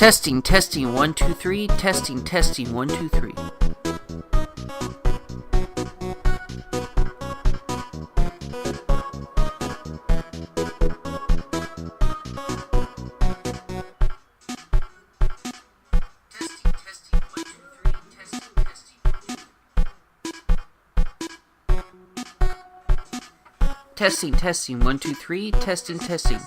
Testing, testing, 1, 2, 3. Testing, testing, 1, 2, 3. Testing, testing, 1, 2, 3. Testing, testing.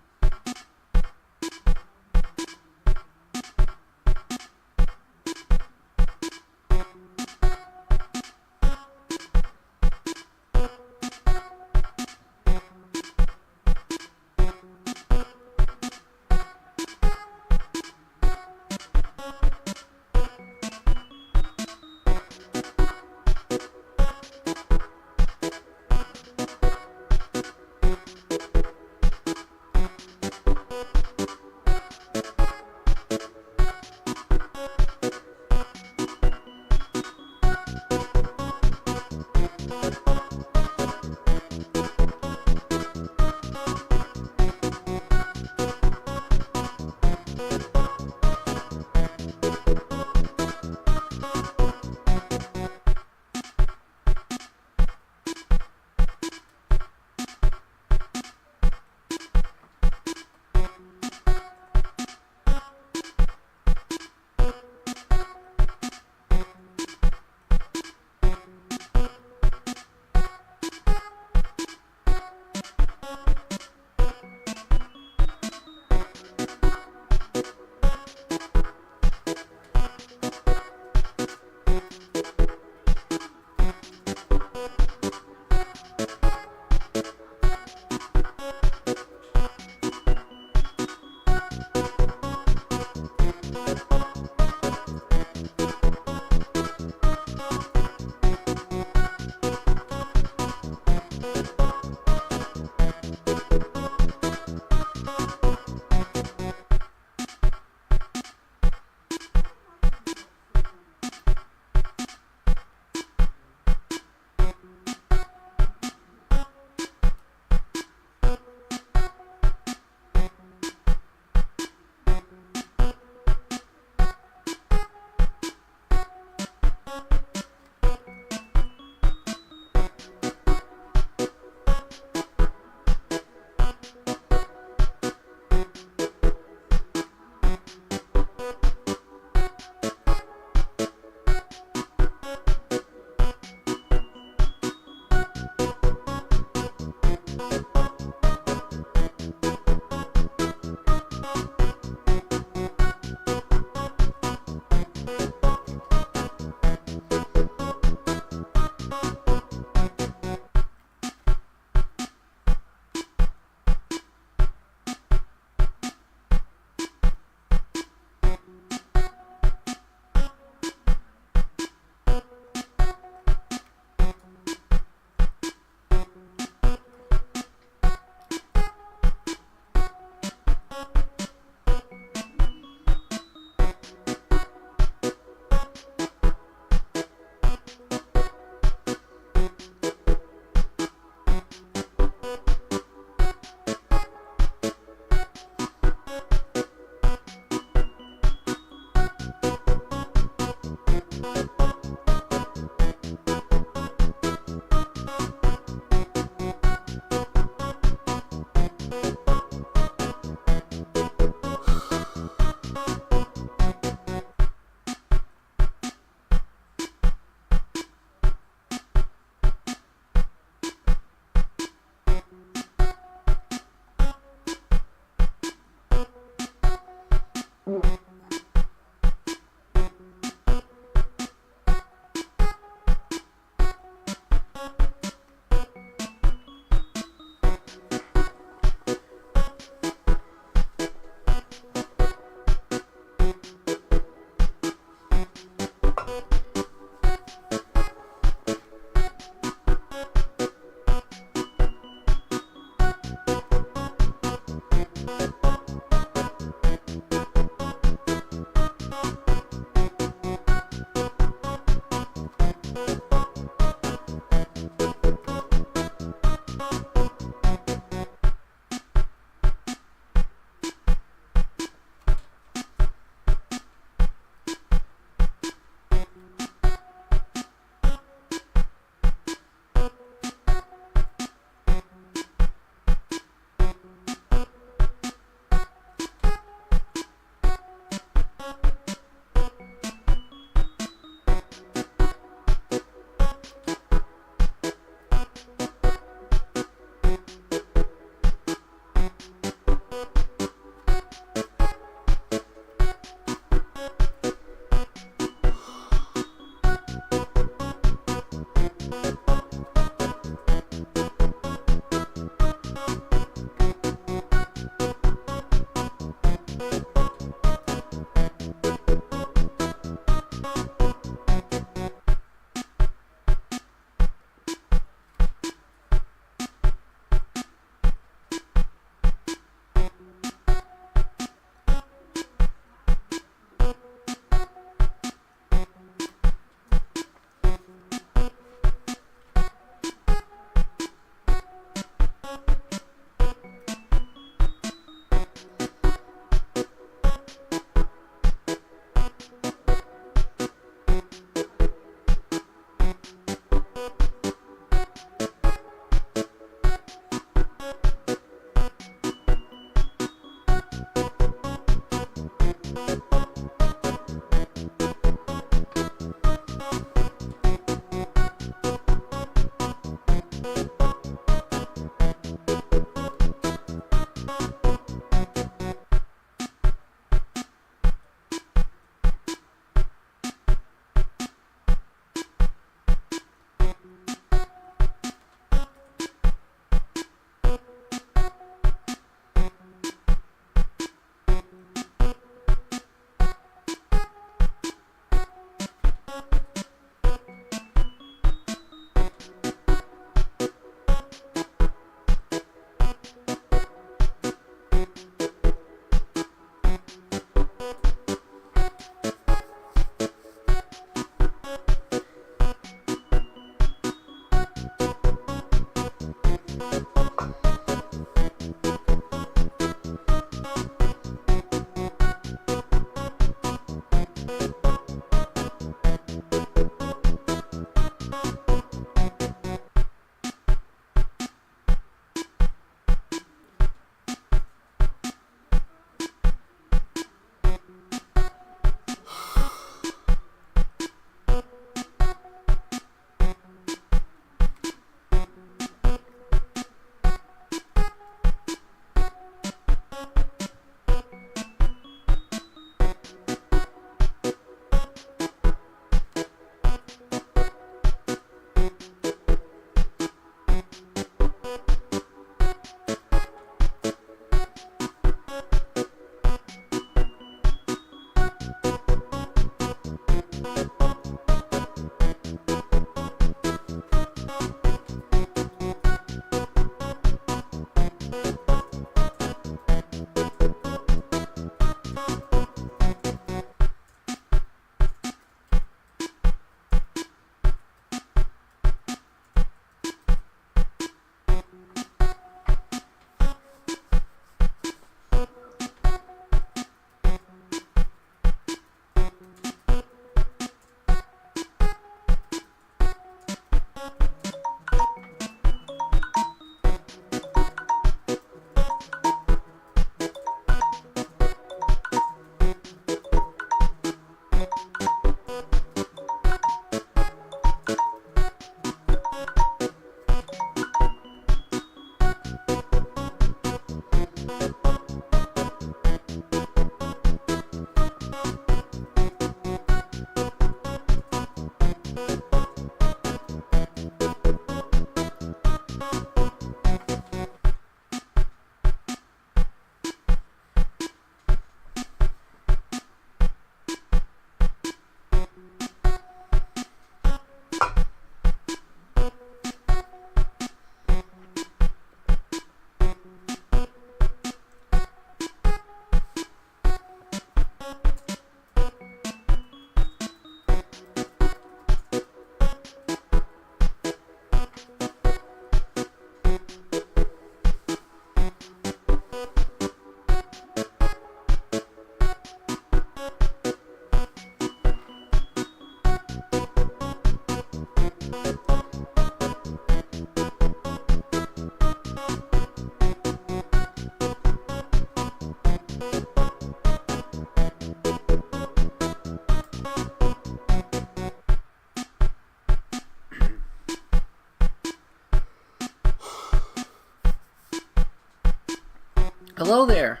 Hello there.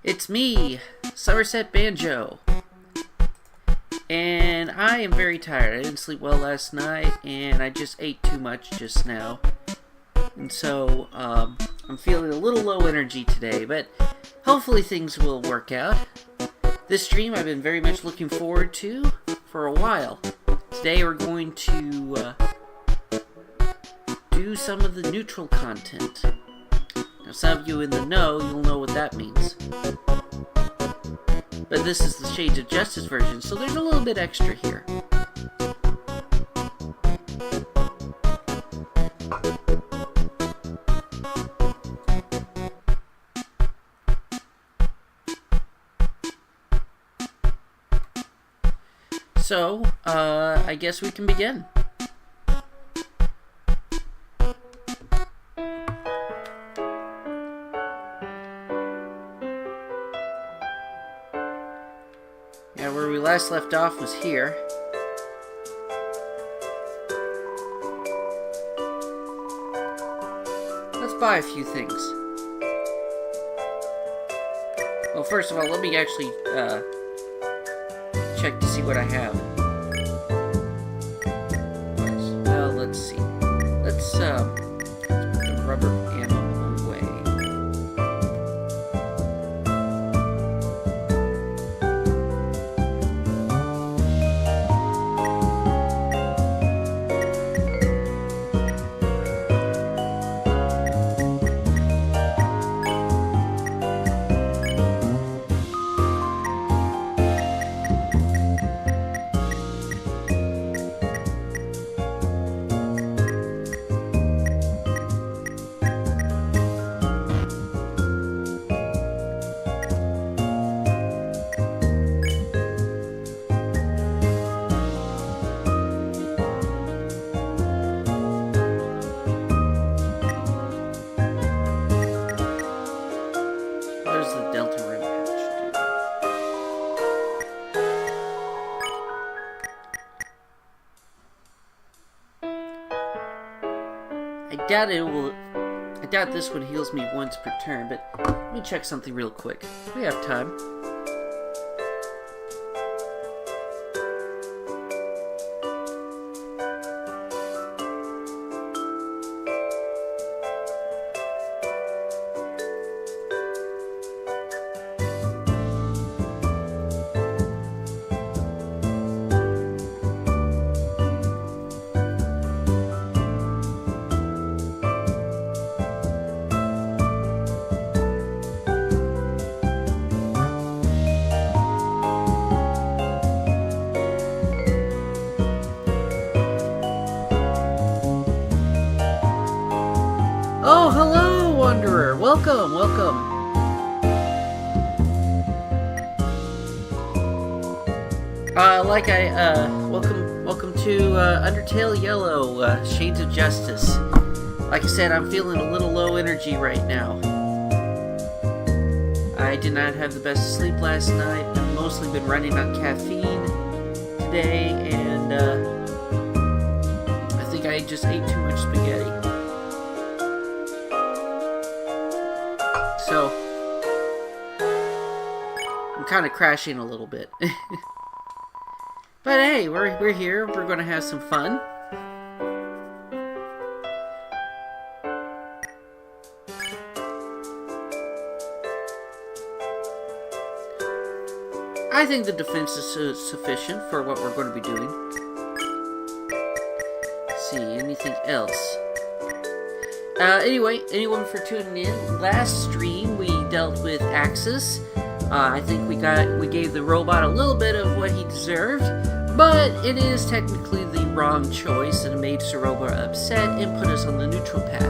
It's me, Somerset Banjo. And I am very tired. I didn't sleep well last night, and I just ate too much just now. And so, I'm feeling a little low energy today, but hopefully things will work out. This stream I've been very much looking forward to for a while. Today we're going to do some of the neutral content. Now, some of you in the know, you'll know what that means. But this is the Shades of Justice version, so there's a little bit extra here. So, I guess we can begin. Yeah, where we last left off was here. Let's buy a few things. Well, first of all, let me actually check to see what I have. Well, let's see. Let's put the rubber ammo away. I doubt this one heals me once per turn, but let me check something real quick. We have time. Oh, hello, Wanderer! Welcome, welcome! Welcome to Undertale Yellow, Shades of Justice. Like I said, I'm feeling a little low energy right now. I did not have the best sleep last night. I've mostly been running on caffeine today, and I think I just ate too much spaghetti. So, I'm kind of crashing a little bit. But hey, we're here. We're going to have some fun. I think the defense is sufficient for what we're going to be doing. Let's see, anything else? Anyway, anyone for tuning in, last stream we dealt with Axis. I think we gave the robot a little bit of what he deserved, but it is technically the wrong choice, and it made Soroba upset and put us on the neutral path.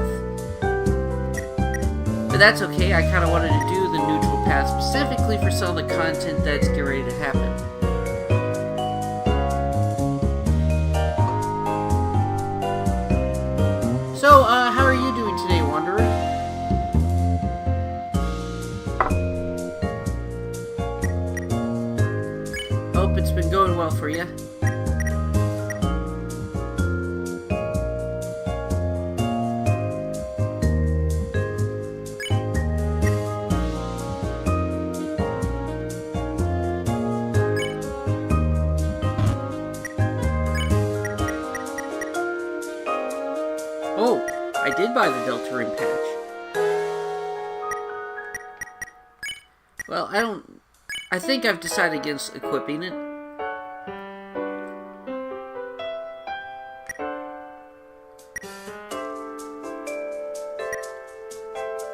But that's okay, I kind of wanted to do the neutral path specifically for some of the content that's getting ready to happen. So, how are you doing today, Wanderer? Hope it's been going well for you. Oh, I did buy the Delta Ring patch. Well, I think I've decided against equipping it.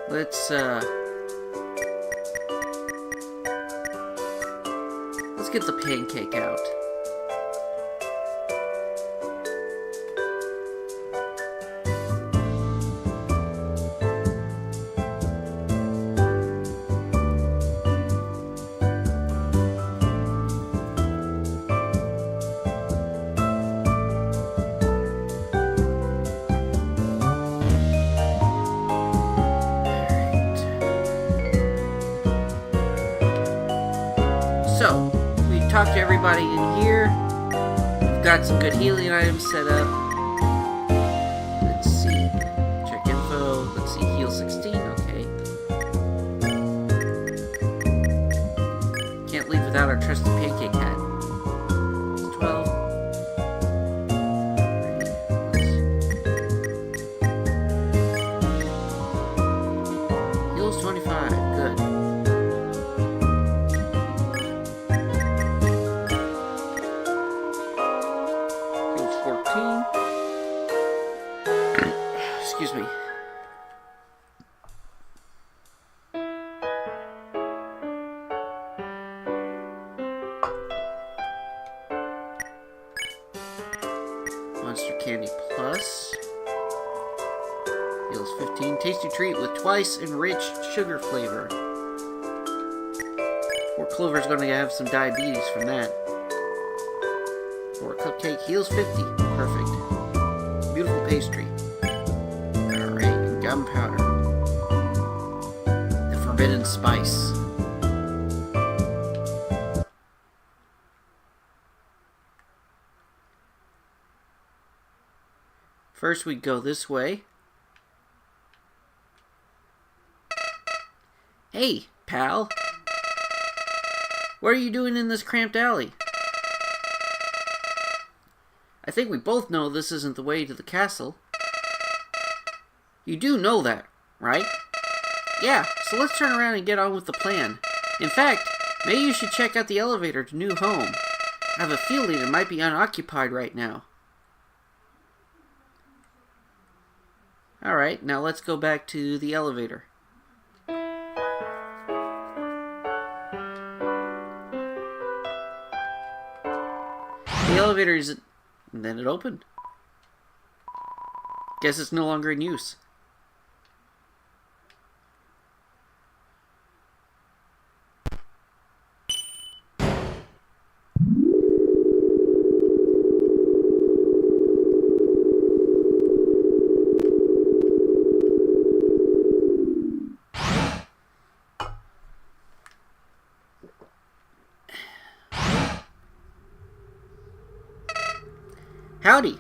Let's get the pancake out. So, we talk to everybody in here. We've got some good healing items set up. Let's see. Check info. Let's see. Heal 16. Okay. Can't leave without our trusted pancake hat. 12. Heals 25. Good. Heals 14. Excuse me. Monster Candy Plus. Heals 15. Tasty treat with twice enriched sugar flavor. Poor Clover's going to have some diabetes from that. Or a cupcake heals 50. Perfect. Beautiful pastry. Alright, gunpowder. The forbidden spice. First we go this way. Hey, pal. What are you doing in this cramped alley? I think we both know this isn't the way to the castle. You do know that, right? Yeah, so let's turn around and get on with the plan. In fact, maybe you should check out the elevator to New Home. I have a feeling it might be unoccupied right now. Alright, now let's go back to the elevator. The elevator is... And then it opened. Guess it's no longer in use. Howdy.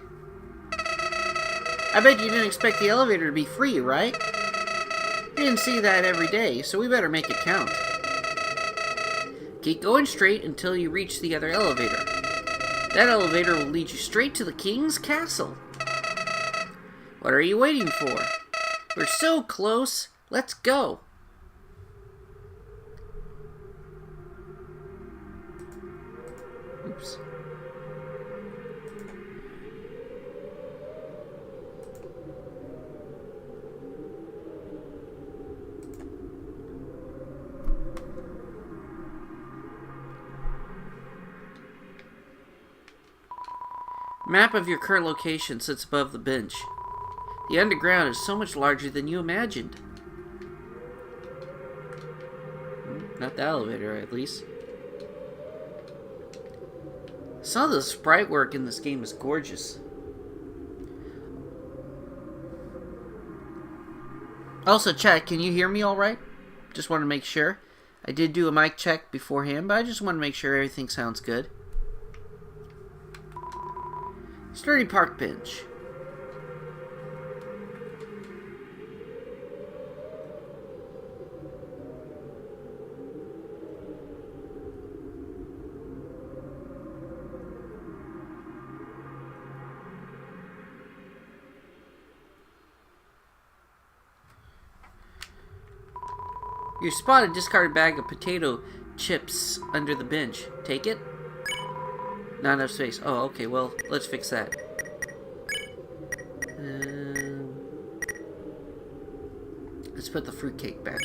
I bet you didn't expect the elevator to be free, right? You didn't see that every day, so we better make it count. Keep going straight until you reach the other elevator. That elevator will lead you straight to the king's castle. What are you waiting for? We're so close. Let's go. Oops. Map of your current location sits above the bench. The underground is so much larger than you imagined. Not the elevator, at least. Some of the sprite work in this game is gorgeous. Also, chat, can you hear me alright? Just want to make sure. I did do a mic check beforehand, but I just want to make sure everything sounds good. Sturdy park bench. You spot a discarded bag of potato chips under the bench. Take it? Not enough space. Oh, okay, well, let's fix that. Let's put the fruitcake back.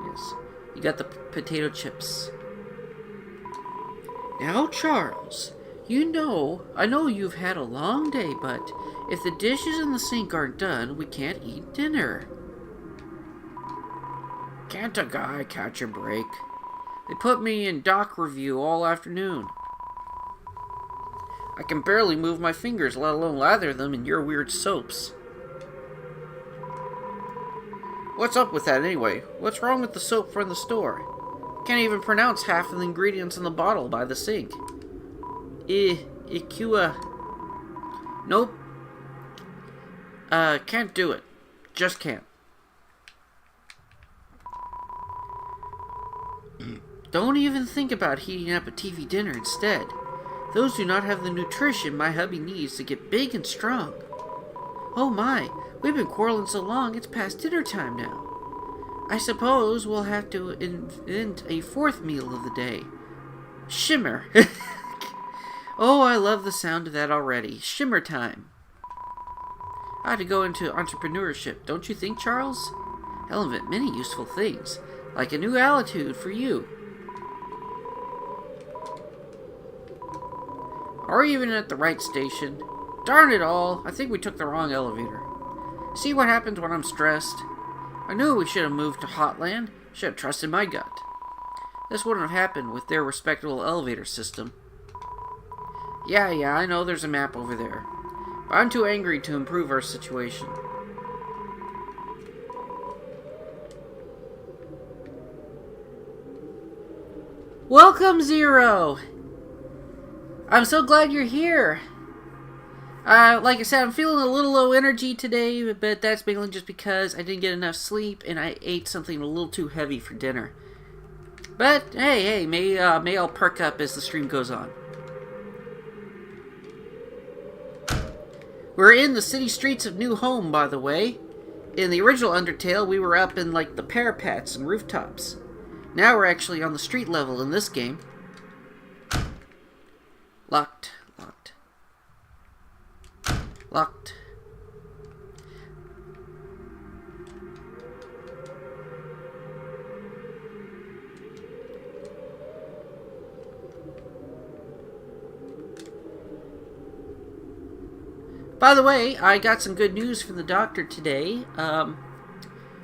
Yes, you got the potato chips. Now, Charles, I know you've had a long day, but if the dishes in the sink aren't done, we can't eat dinner. Can't a guy catch a break? They put me in doc review all afternoon. I can barely move my fingers, let alone lather them in your weird soaps. What's up with that anyway? What's wrong with the soap from the store? Can't even pronounce half of the ingredients in the bottle by the sink. Ikua. Nope. Can't do it. Just can't. Don't even think about heating up a TV dinner instead. Those do not have the nutrition my hubby needs to get big and strong. Oh my, we've been quarreling so long it's past dinner time now. I suppose we'll have to invent a fourth meal of the day. Shimmer. Oh, I love the sound of that already. Shimmer time. I had to go into entrepreneurship, don't you think, Charles? I'll invent many useful things, like a new attitude for you. Are we even at the right station? Darn it all, I think we took the wrong elevator. See what happens when I'm stressed? I knew we should have moved to Hotland. Should have trusted my gut. This wouldn't have happened with their respectable elevator system. Yeah, I know there's a map over there. But I'm too angry to improve our situation. Welcome, Zero! I'm so glad you're here. Like I said, I'm feeling a little low energy today, but that's mainly just because I didn't get enough sleep and I ate something a little too heavy for dinner. But hey, may I'll perk up as the stream goes on. We're in the city streets of New Home, by the way. In the original Undertale, we were up in like the parapets and rooftops. Now we're actually on the street level in this game. Locked. By the way, I got some good news from the doctor today.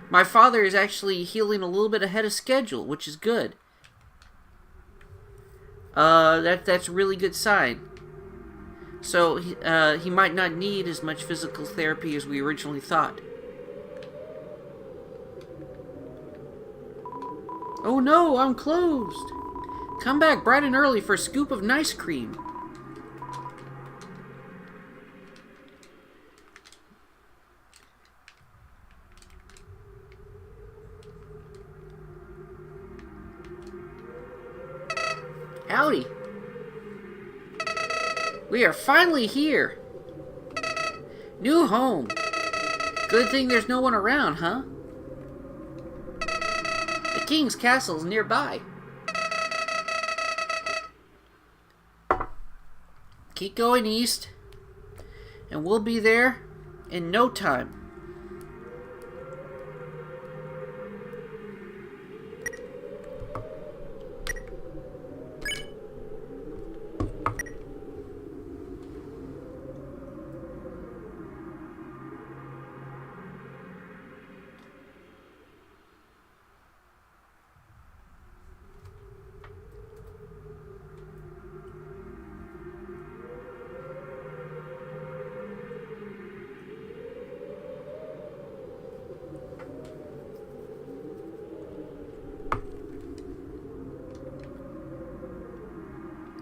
My father is actually healing a little bit ahead of schedule, which is good. That's a really good sign. So, he might not need as much physical therapy as we originally thought. Oh no, I'm closed! Come back bright and early for a scoop of nice cream. Howdy. We are finally here. New home. Good thing there's no one around, huh? The king's castle's nearby. Keep going east, and we'll be there in no time.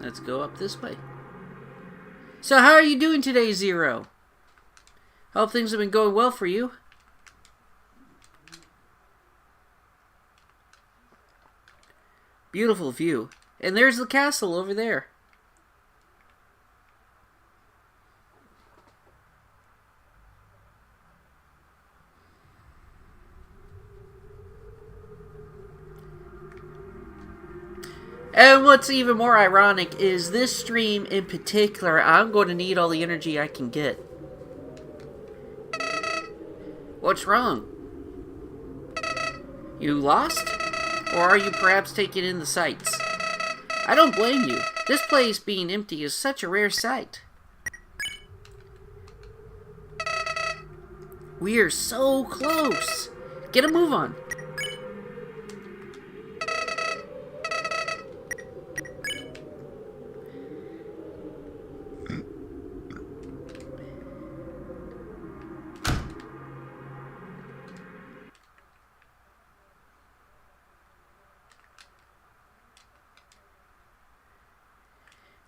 Let's go up this way. So how are you doing today, Zero? Hope things have been going well for you. Beautiful view. And there's the castle over there. And what's even more ironic is this stream in particular, I'm going to need all the energy I can get. What's wrong? You lost? Or are you perhaps taking in the sights? I don't blame you. This place being empty is such a rare sight. We're so close. Get a move on.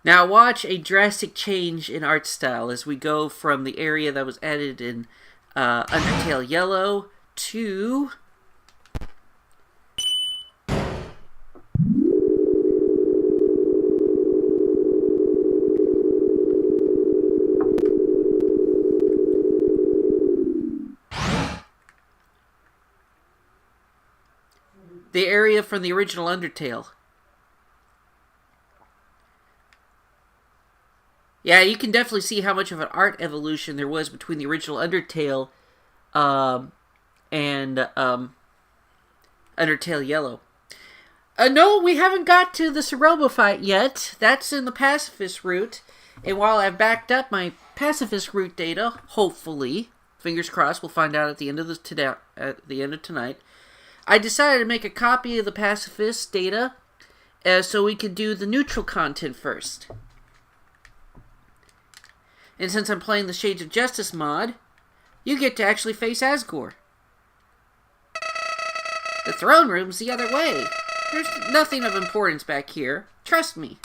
Now watch a drastic change in art style as we go from the area that was added in Undertale Yellow to... the area from the original Undertale. Yeah, you can definitely see how much of an art evolution there was between the original Undertale and Undertale Yellow. No, we haven't got to the Ceroba fight yet. That's in the pacifist route. And while I've backed up my pacifist route data, hopefully, fingers crossed, we'll find out at the end of tonight. I decided to make a copy of the pacifist data so we could do the neutral content first. And since I'm playing the Shades of Justice mod, you get to actually face Asgore. The throne room's the other way. There's nothing of importance back here. Trust me.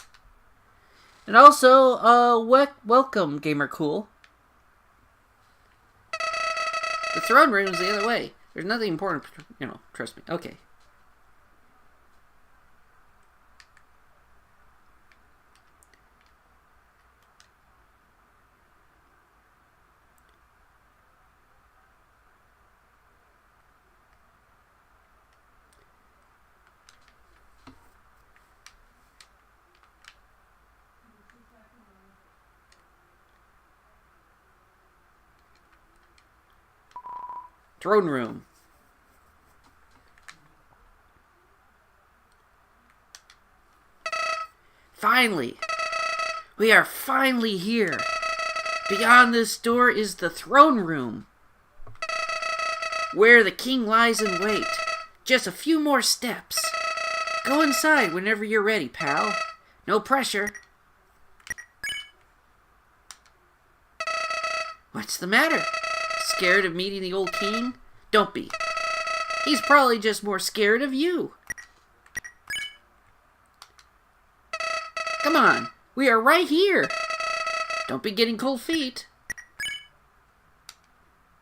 And also, welcome, Gamer Cool. The throne room's the other way. There's nothing important, trust me. Okay. Throne room. Finally! We are finally here! Beyond this door is the throne room, where the king lies in wait. Just a few more steps. Go inside whenever you're ready, pal. No pressure. What's the matter? Scared of meeting the old king? Don't be. He's probably just more scared of you. Come on, we are right here. Don't be getting cold feet.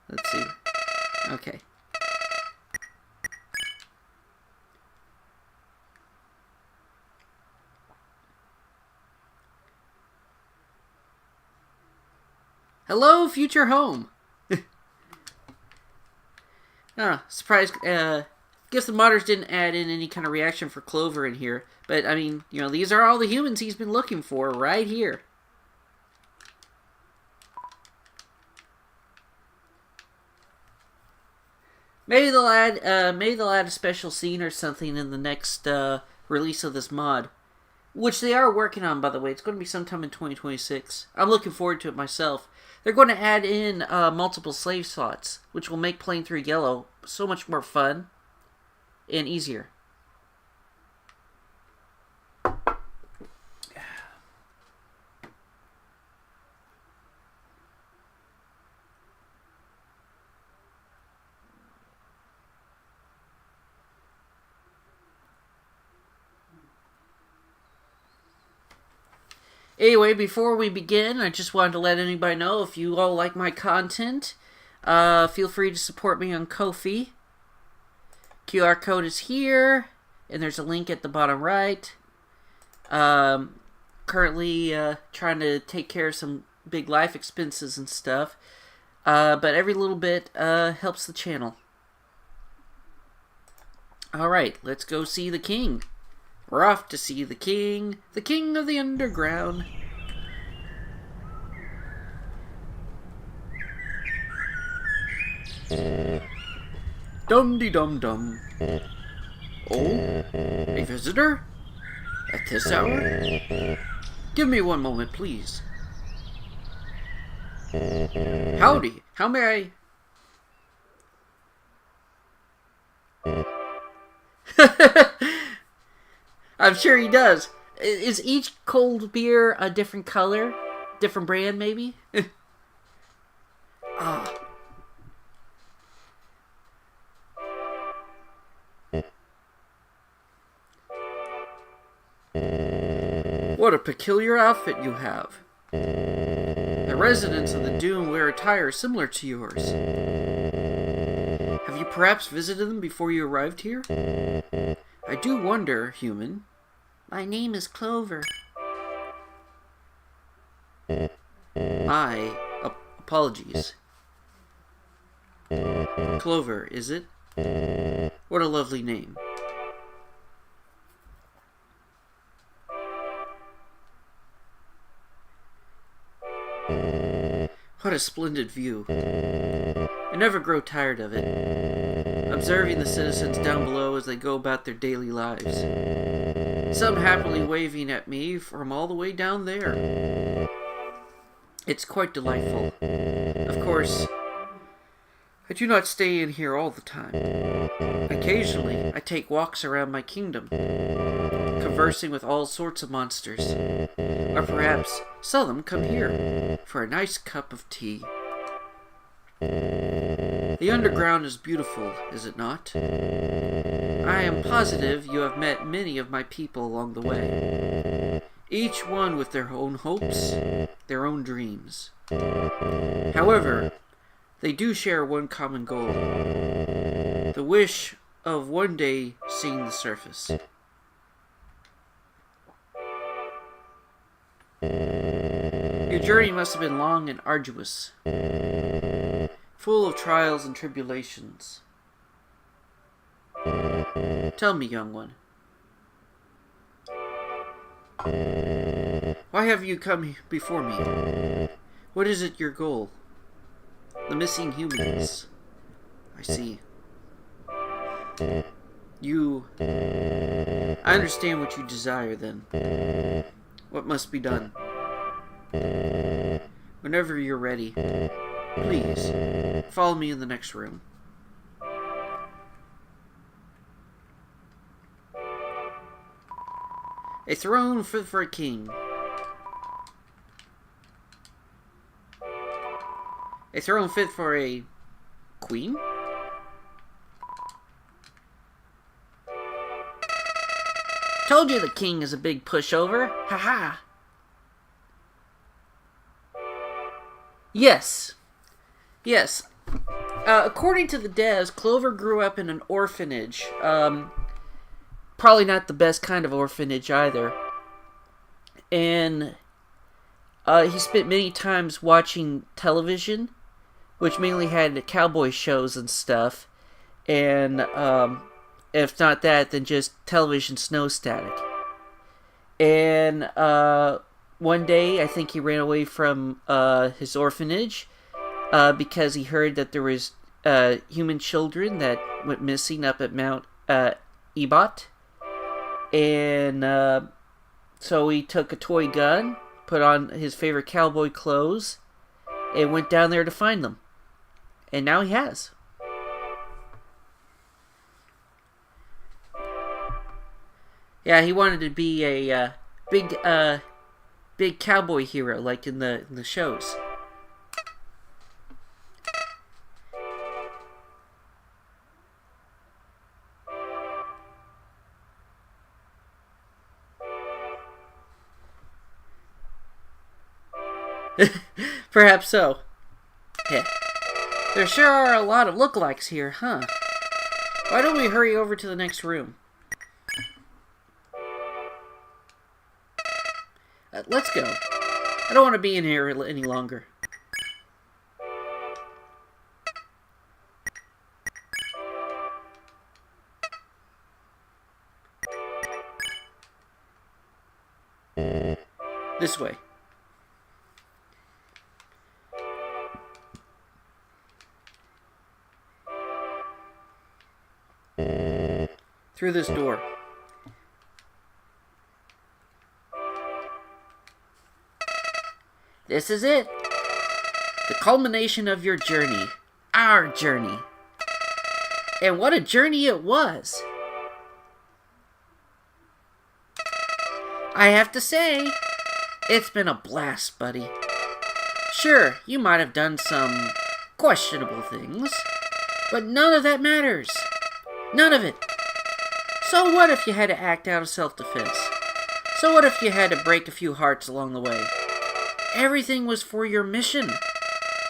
Let's see. Okay. Hello, future home. Surprise. Guess the modders didn't add in any kind of reaction for Clover in here. But, I mean, these are all the humans he's been looking for right here. Maybe they'll add a special scene or something in the next release of this mod. Which they are working on, by the way. It's going to be sometime in 2026. I'm looking forward to it myself. They're going to add in multiple slave slots, which will make playing through Yellow so much more fun and easier. Anyway, before we begin, I just wanted to let anybody know, if you all like my content, feel free to support me on Ko-fi. QR code is here, and there's a link at the bottom right. Currently trying to take care of some big life expenses and stuff, but every little bit helps the channel. Alright, let's go see the king. We're off to see the king of the underground. Dum-de-dum-dum. Oh, a visitor? At this hour? Give me one moment, please. Howdy, how may I... I'm sure he does. Is each cold beer a different color? Different brand, maybe? Ah. What a peculiar outfit you have. The residents of the Dune wear attire similar to yours. Have you perhaps visited them before you arrived here? I do wonder, human. My name is Clover. Apologies. Clover, is it? What a lovely name. What a splendid view. I never grow tired of it. Observing the citizens down below as they go about their daily lives. Some happily waving at me from all the way down there. It's quite delightful. Of course, I do not stay in here all the time. Occasionally, I take walks around my kingdom, conversing with all sorts of monsters. Or perhaps some of them come here for a nice cup of tea. The underground is beautiful, is it not? I am positive you have met many of my people along the way, each one with their own hopes, their own dreams. However, they do share one common goal, the wish of one day seeing the surface. Your journey must have been long and arduous, full of trials and tribulations. Tell me, young one, why have you come before me? What is it your goal? The missing humans. I see. I understand what you desire then. What must be done? Whenever you're ready, please, follow me in the next room. A throne fit for a king. A throne fit for a queen? Told you the king is a big pushover. Haha. Yes. Yes. According to the devs, Clover grew up in an orphanage. Probably not the best kind of orphanage either. And he spent many times watching television, which mainly had cowboy shows and stuff. And if not that, then just television snow static. And one day, I think he ran away from his orphanage because he heard that there was human children that went missing up at Mount Ebot. And so he took a toy gun, put on his favorite cowboy clothes, and went down there to find them. And now he has. Yeah, he wanted to be a big cowboy hero, like in the shows. Perhaps so. Yeah. There sure are a lot of lookalikes here, huh? Why don't we hurry over to the next room? Let's go. I don't want to be in here any longer. This way. Through this door. This is it. The culmination of your journey. Our journey. And what a journey it was. I have to say, it's been a blast, buddy. Sure, you might have done some questionable things, but none of that matters. None of it. So what if you had to act out of self-defense? So what if you had to break a few hearts along the way? Everything was for your mission.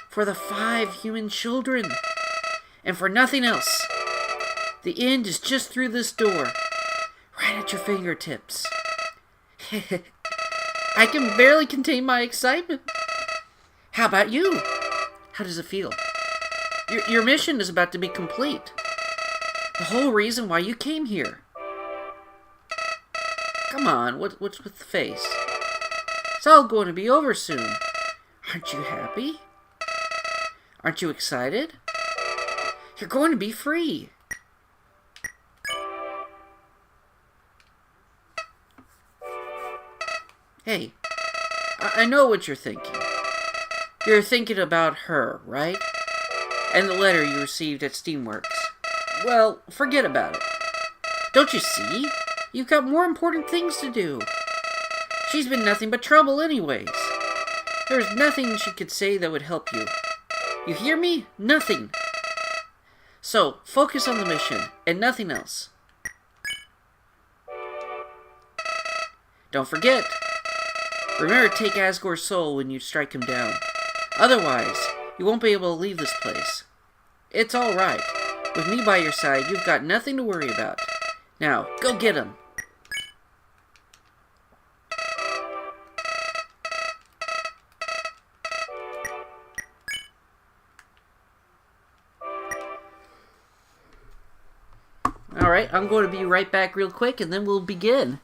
For the 5 human children. And for nothing else. The end is just through this door. Right at your fingertips. I can barely contain my excitement. How about you? How does it feel? Your mission is about to be complete. The whole reason why you came here. Come on, what's with the face? It's all going to be over soon. Aren't you happy? Aren't you excited? You're going to be free. Hey, I know what you're thinking. You're thinking about her, right? And the letter you received at Steamworks. Well, forget about it. Don't you see? You've got more important things to do. She's been nothing but trouble anyways. There's nothing she could say that would help you. You hear me? Nothing. So, focus on the mission, and nothing else. Don't forget. Remember to take Asgore's soul when you strike him down. Otherwise, you won't be able to leave this place. It's alright. With me by your side, you've got nothing to worry about. Now, go get him. Alright, I'm going to be right back real quick, and then we'll begin.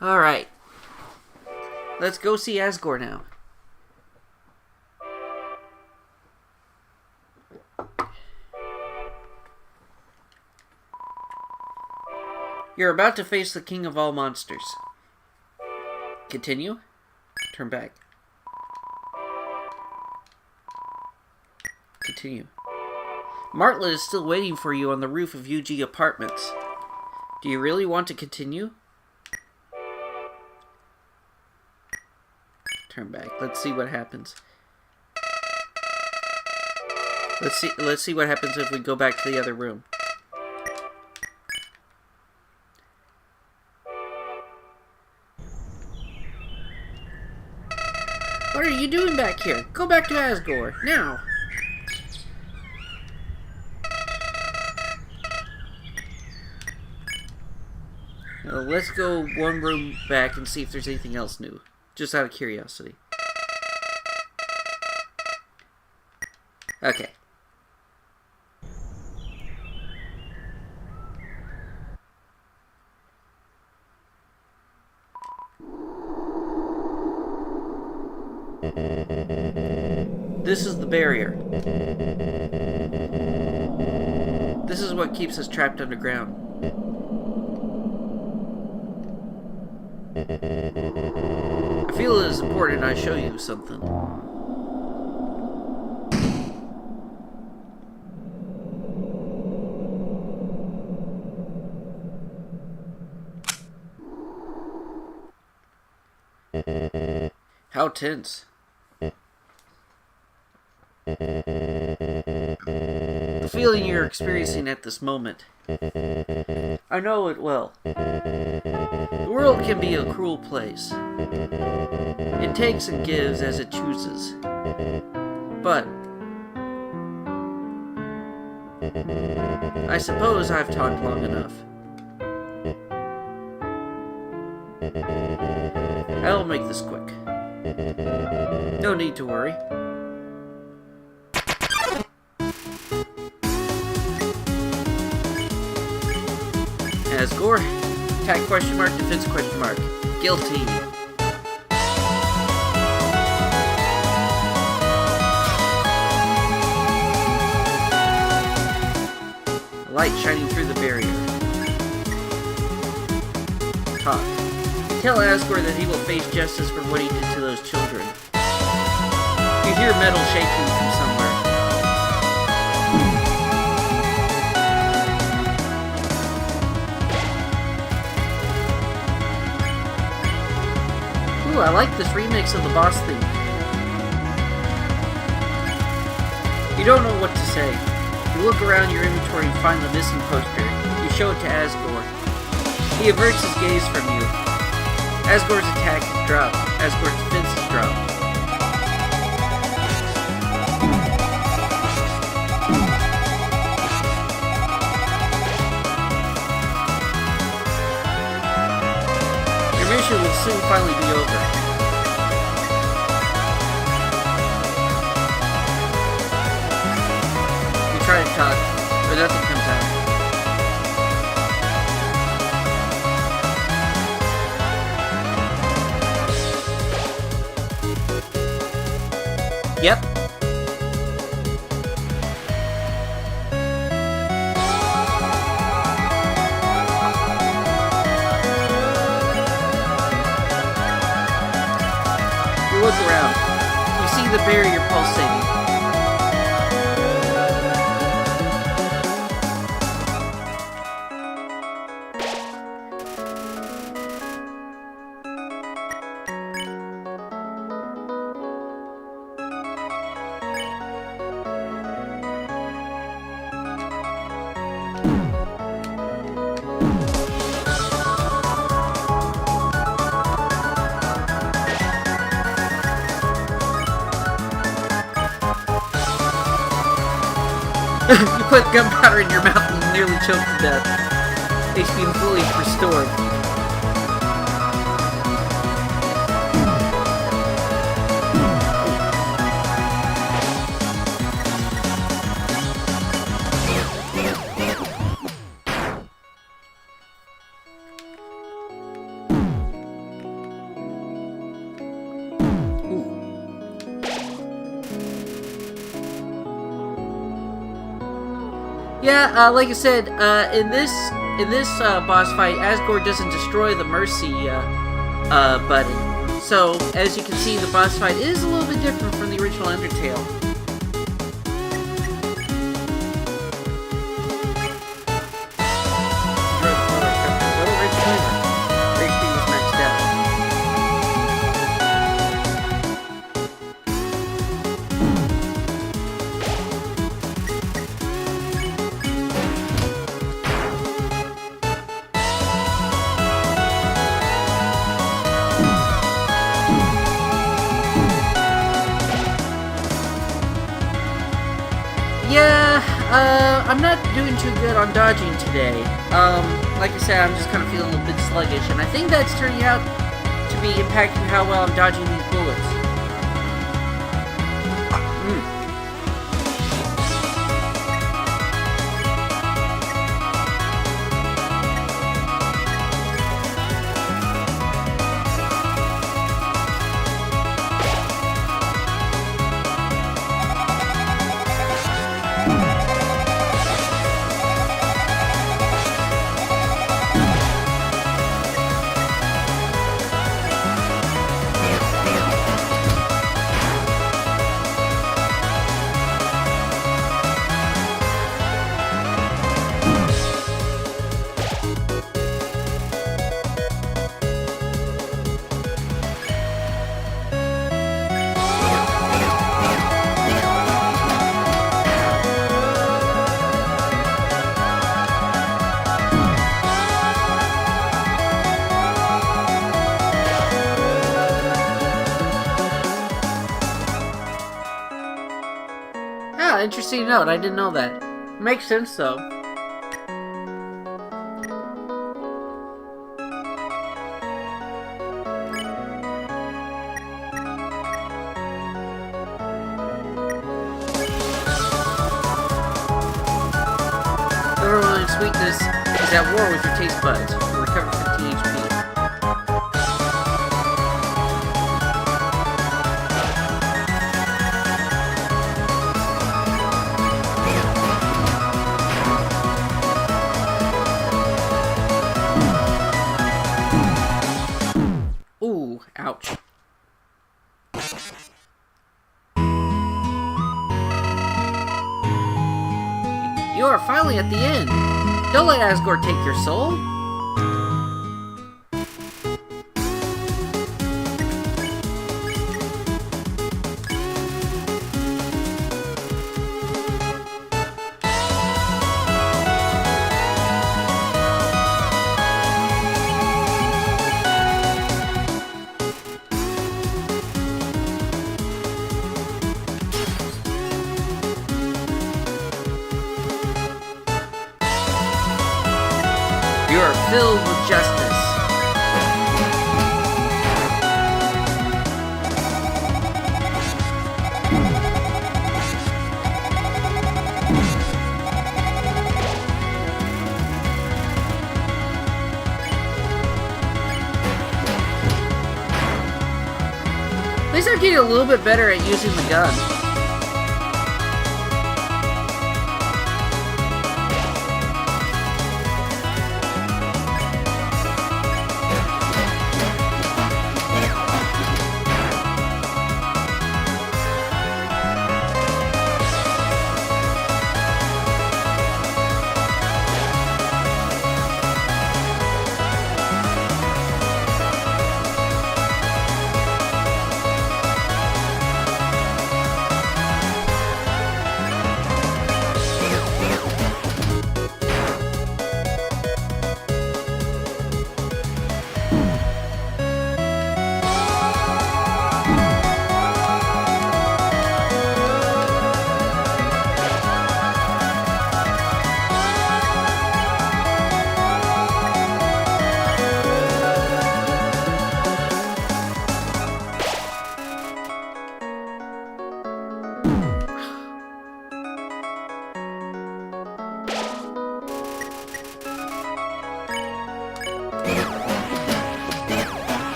Alright. Let's go see Asgore now. You're about to face the king of all monsters. Continue. Turn back. Continue. Martla is still waiting for you on the roof of UG Apartments. Do you really want to continue? Turn back. Let's see what happens. Let's see what happens if we go back to the other room. What are you doing back here? Go back to Asgore, now! Now let's go one room back and see if there's anything else new. Just out of curiosity. Okay. This is the barrier. This is what keeps us trapped underground. I feel it is important I show you something. How tense. The feeling you're experiencing at this moment. I know it well. The world can be a cruel place. It takes and gives as it chooses. But I suppose I've talked long enough. I'll make this quick. No need to worry. Asgore, attack question mark, defense question mark. Guilty. A light shining through the barrier. Talk. Tell Asgore that he will face justice for what he did to those children. You hear metal shaking from somewhere. Ooh, I like this remix of the boss theme. You don't know what to say. You look around your inventory and find the missing poster. You show it to Asgore. He averts his gaze from you. Asgore's attack is dropped. Asgore's defense is dropped. Your mission will soon finally be over. You try to talk, but nothing comes out. Yep. You look around. You see the barrier pulsating. You put gunpowder in your mouth and nearly choked to death. HP fully restored. Yeah, like I said, in this boss fight, Asgore doesn't destroy the Mercy button. So, as you can see, the boss fight is a little bit different from the original Undertale. Yeah, I'm not doing too good on dodging today. Like I said, I'm just kind of feeling a bit sluggish, and I think that's turning out to be impacting how well I'm dodging these bullets. Yeah, interesting note. I didn't know that. Makes sense, though. Overwhelming sweetness is at war with your taste buds. You recover 15 HP. Ooh, ouch. You are finally at the end. Don't let Asgore take your soul. You are filled with justice. At least I'm getting a little bit better at using the gun.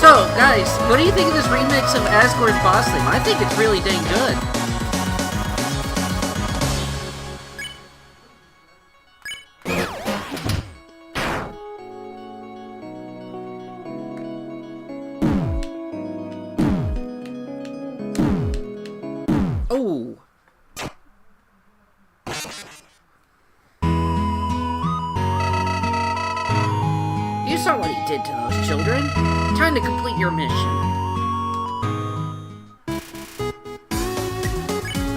So, guys, what do you think of this remix of Asgore's boss theme? I think it's really dang good. Oh. You saw what he did to those children. Time to complete your mission.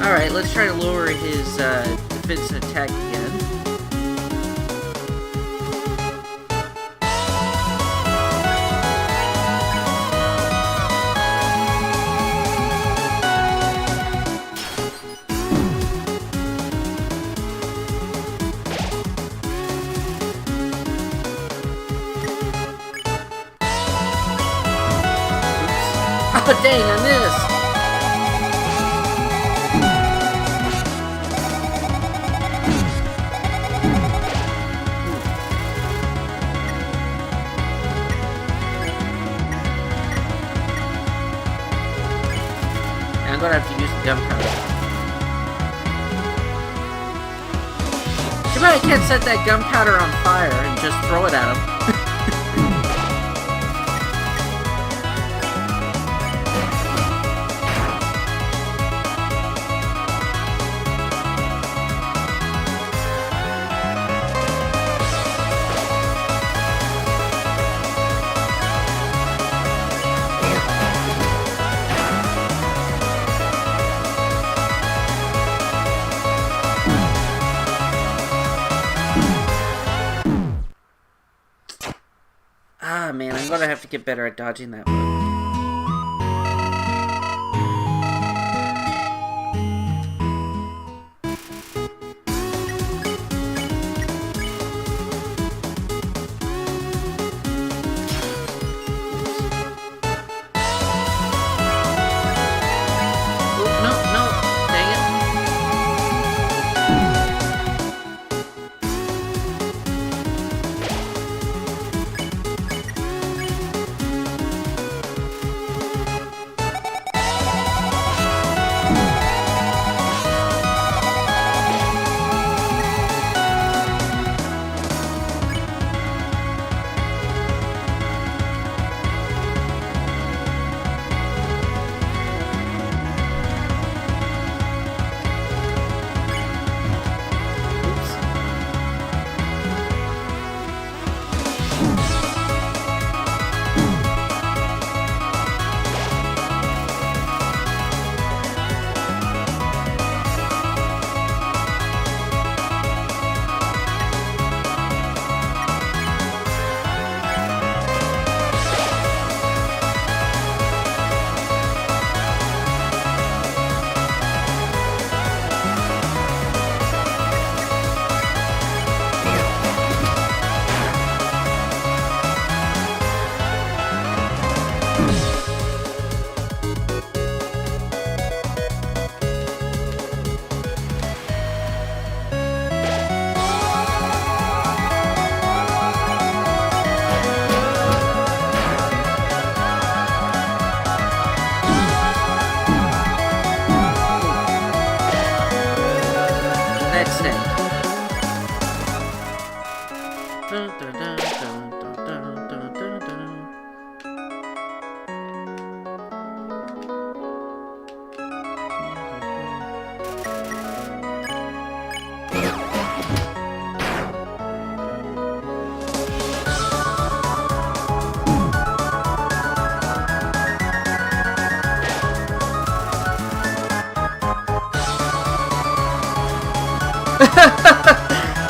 Alright, let's try to lower his defense and attack again. Oh dang, I missed! I'm gonna have to use the gunpowder. Too bad I can't set that gunpowder on fire and just throw it at him. to get better at dodging that move.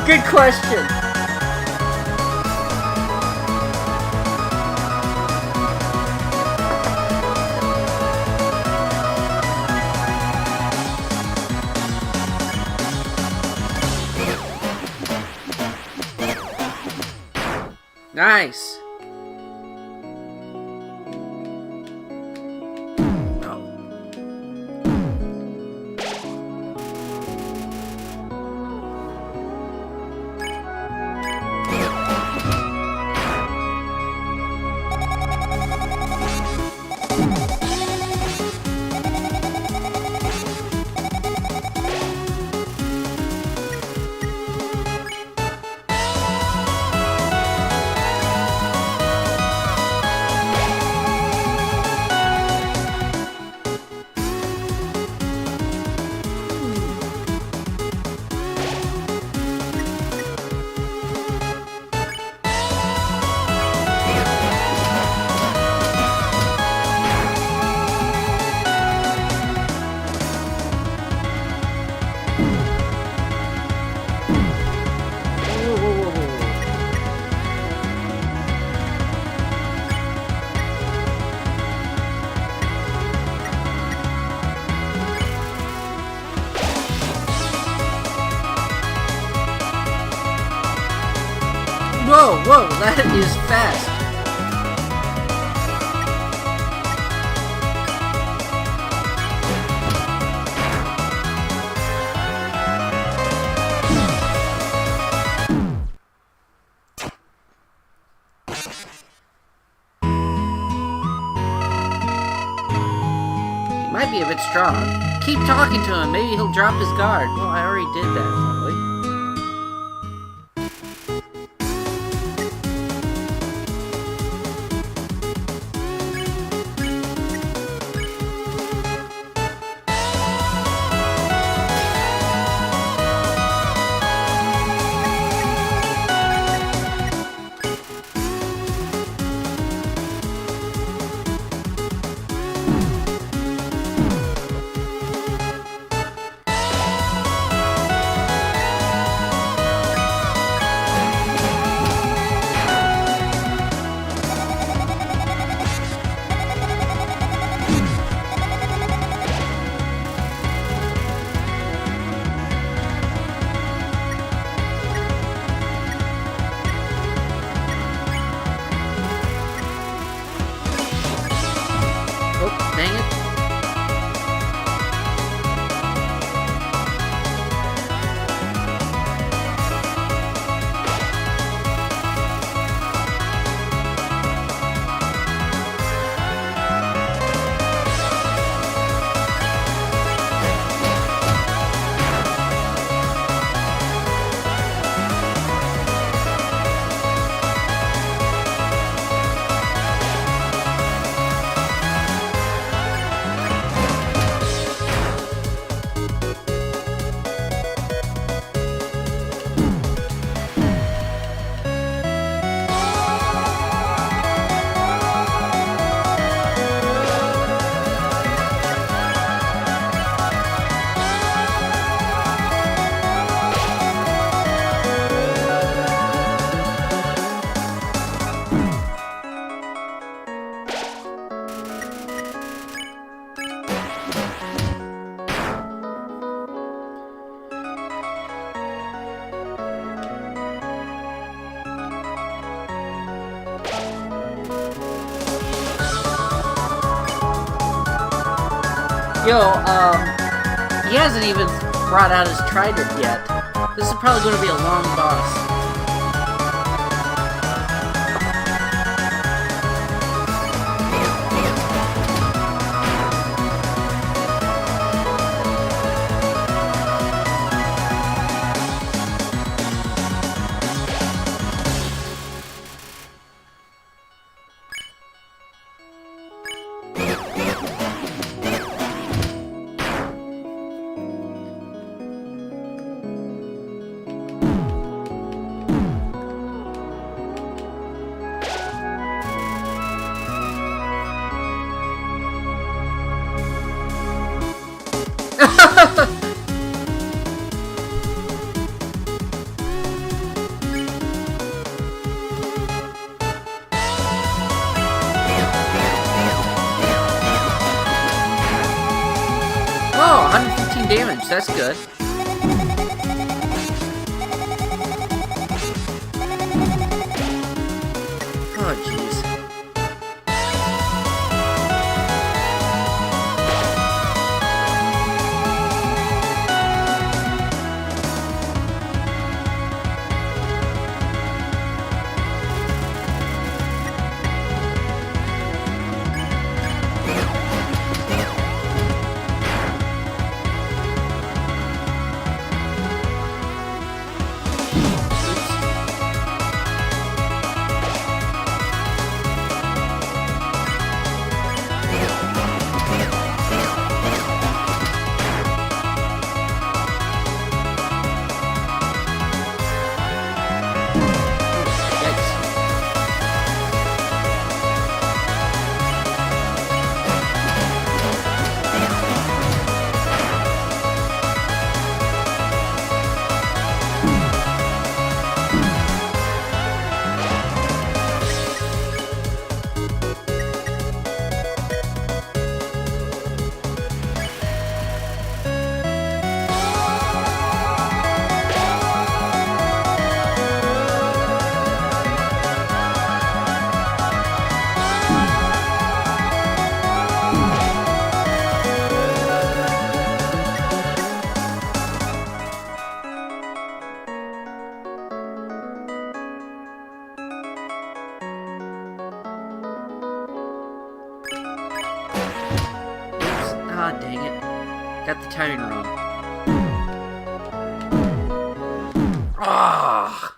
Good question. Nice. Whoa, that is fast. He might be a bit strong. Keep talking to him, maybe he'll drop his guard. Well, I already did that, probably. Yo, he hasn't even brought out his trident yet. This is probably going to be a long boss. Oh, 115 damage, that's good. Oh, jeez. Ah, dang it. Got the timing wrong. Ah!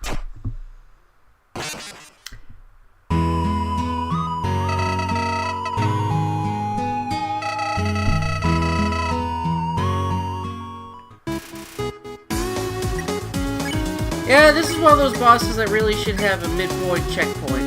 Yeah, this is one of those bosses that really should have a midpoint checkpoint.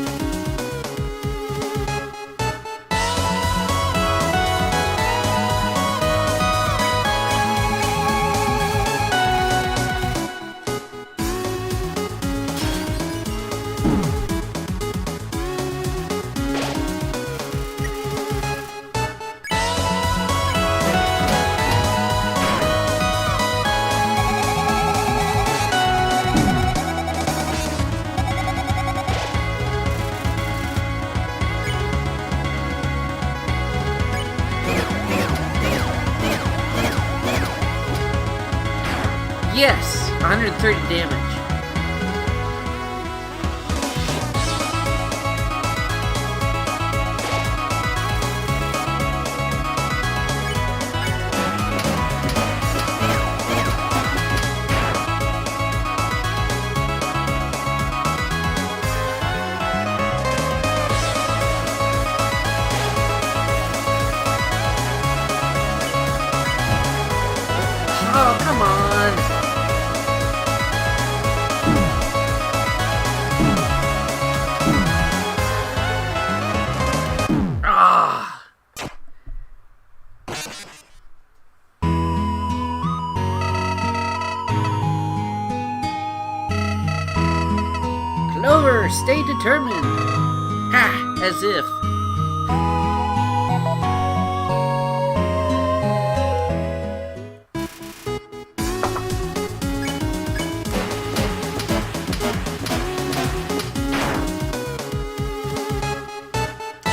Yes! 130 damage. Oh, come on! Clover, stay determined! Ha! As if.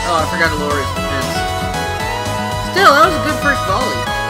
Oh, I forgot to lower his defense. Still, that was a good first volley.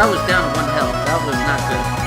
I was down to 1 health. That was not good.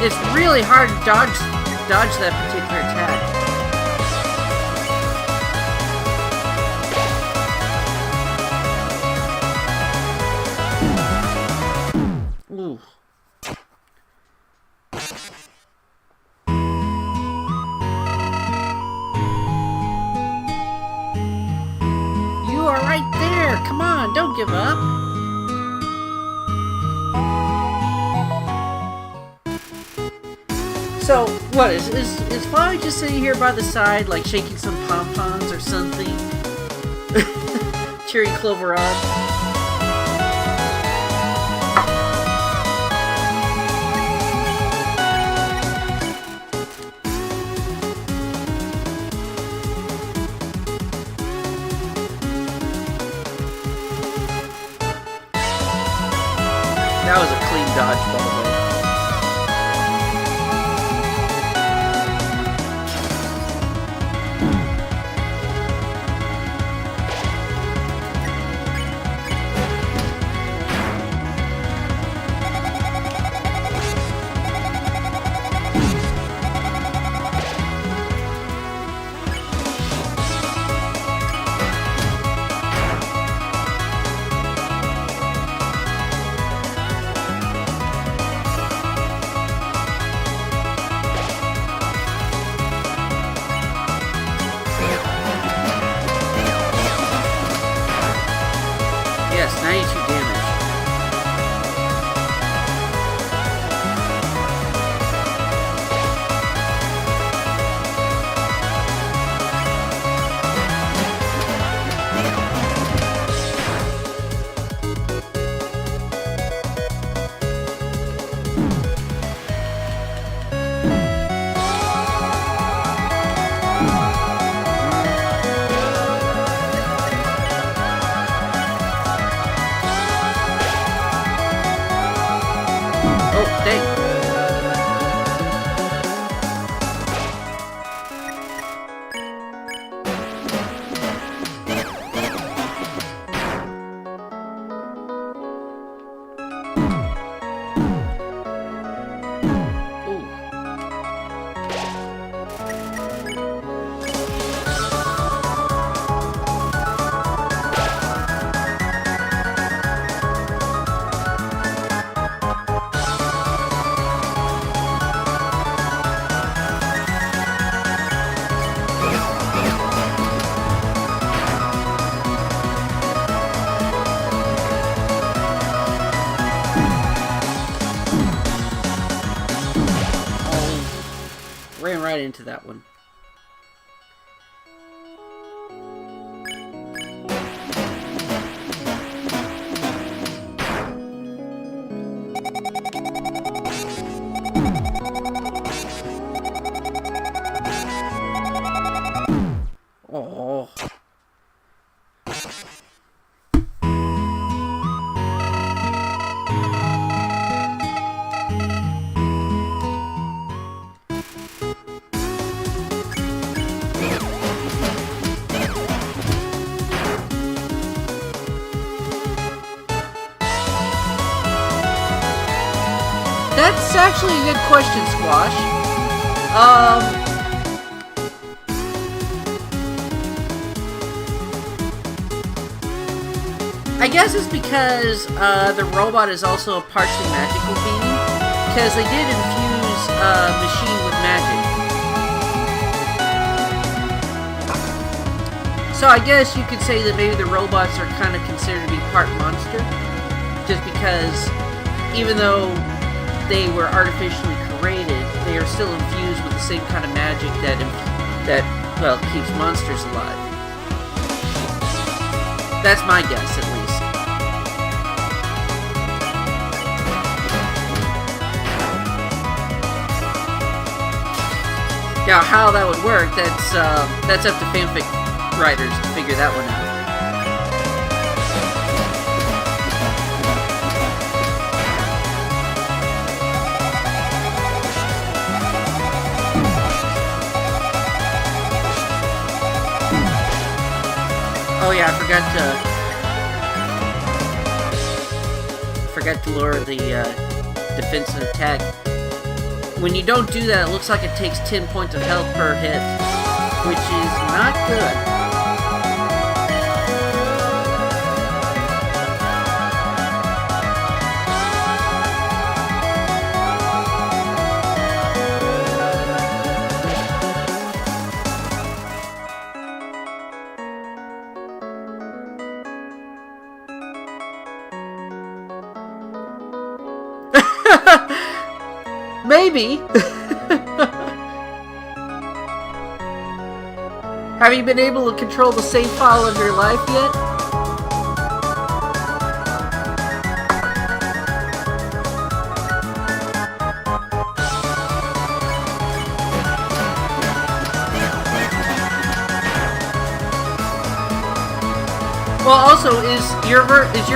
It's really hard to dodge that particular attack. Ooh. You are right there. Come on, don't give up. So, what, is Fly just sitting here by the side, like shaking some pom-poms or something? Cheering Clover on? That was a clean dodge, by the way. Yes, 92 damage. Oh, dang. Ran right into that one. Oh. actually a good question, Squash. I guess it's because the robot is also a partially magical being, because they did infuse machine with magic. So I guess you could say that maybe the robots are kind of considered to be part monster, just because even though they were artificially created, they are still infused with the same kind of magic that well, keeps monsters alive. That's my guess, at least. Now, how that would work, that's up to fanfic writers to figure that one out. Oh yeah, I forgot to lower the defense and attack. When you don't do that, it looks like it takes 10 points of health per hit, which is not good. Maybe. Have you been able to control the save file of your life yet? Well, also, is your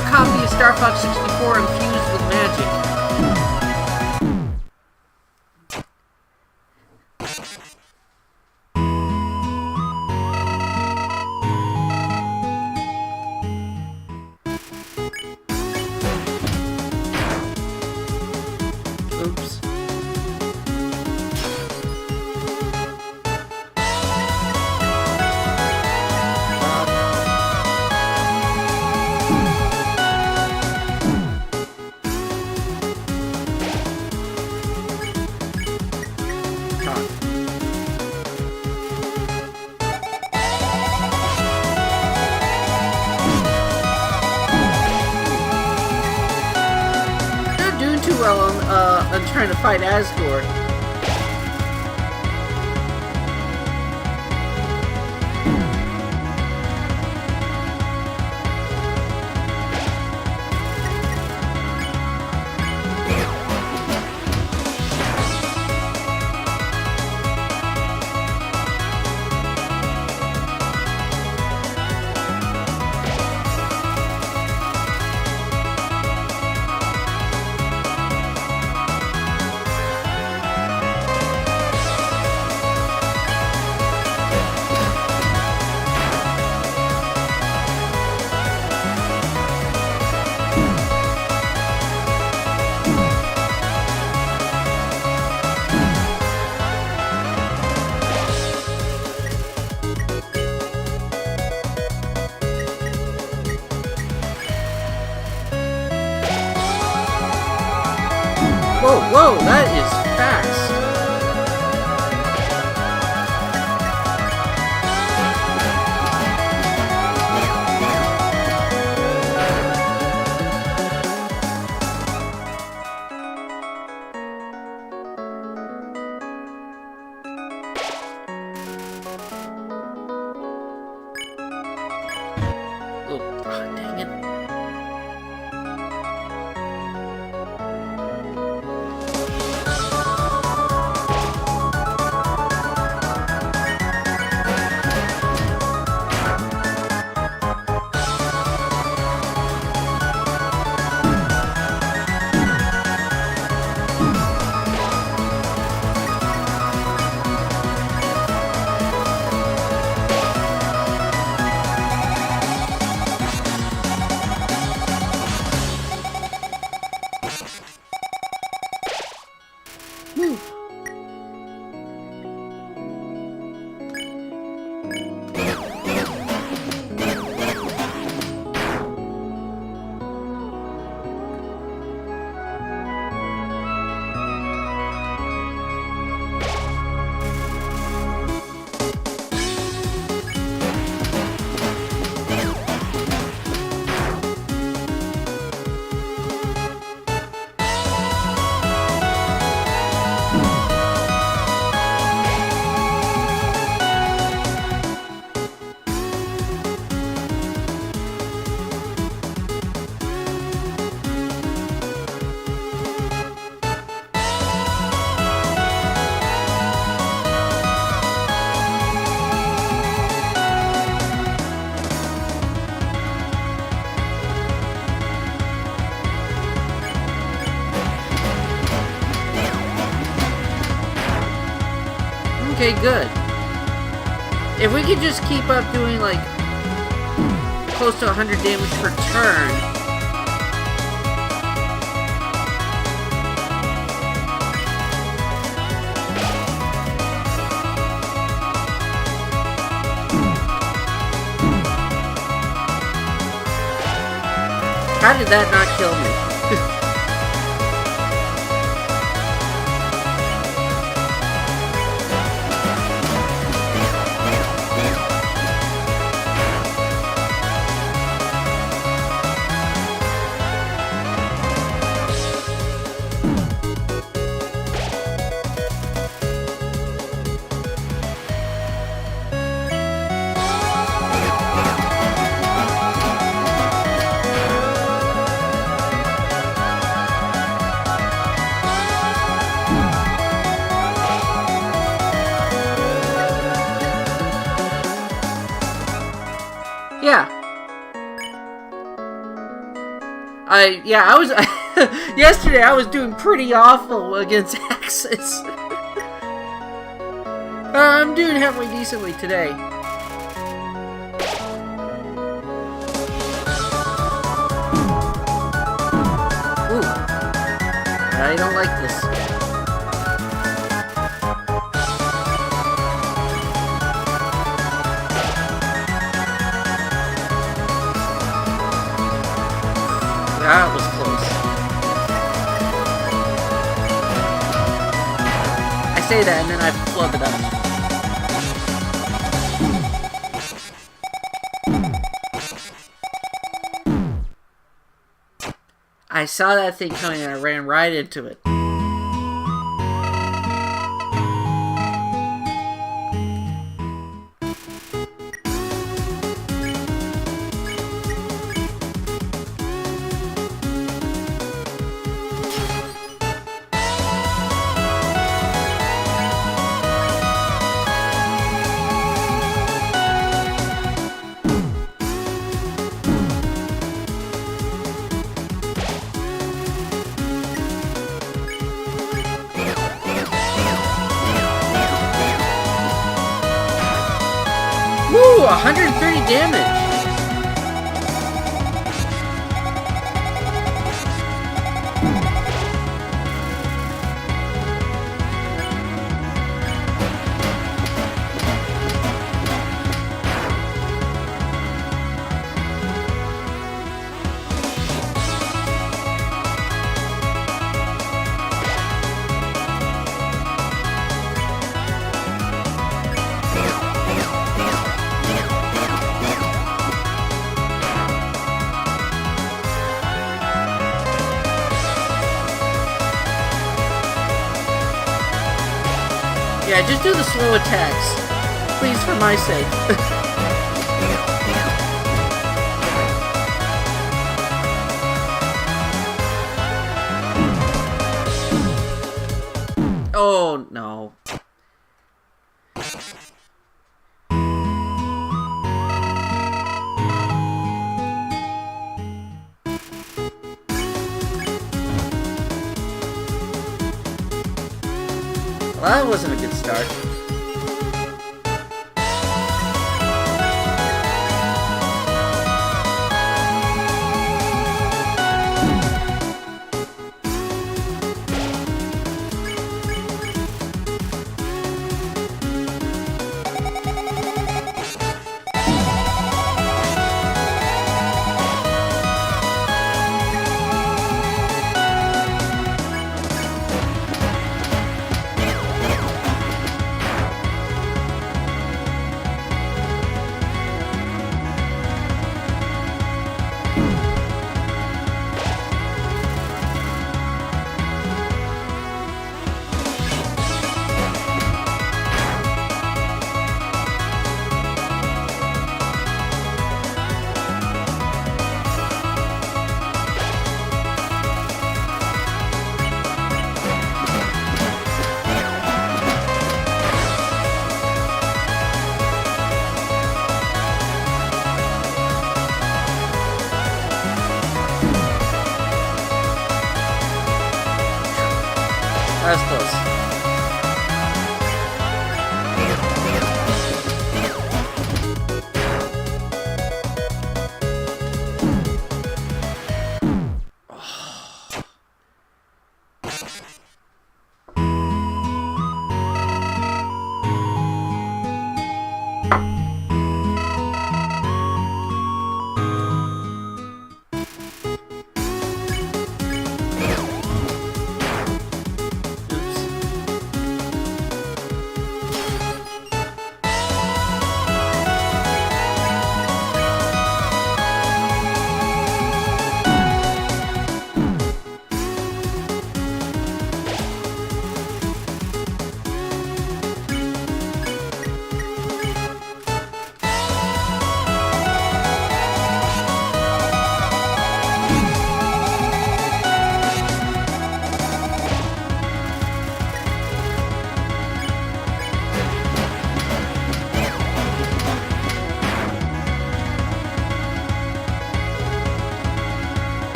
copy of Star Fox 64 infused with magic? Oops. Not doing too well on trying to fight Asgore. Whoa, that is fast. Oh, dang it. Okay, good. If we could just keep up doing, like, close to 100 damage per turn... How did that not kill me? I was... yesterday I was doing pretty awful against Axis. I'm doing halfway decently today. Ooh. I don't like this. That was close. I say that and then I flub it up. I saw that thing coming and I ran right into it. Woo! 130 damage! Yeah, just do the slow attacks. Please, for my sake. Oh, no. Well, that wasn't a good start.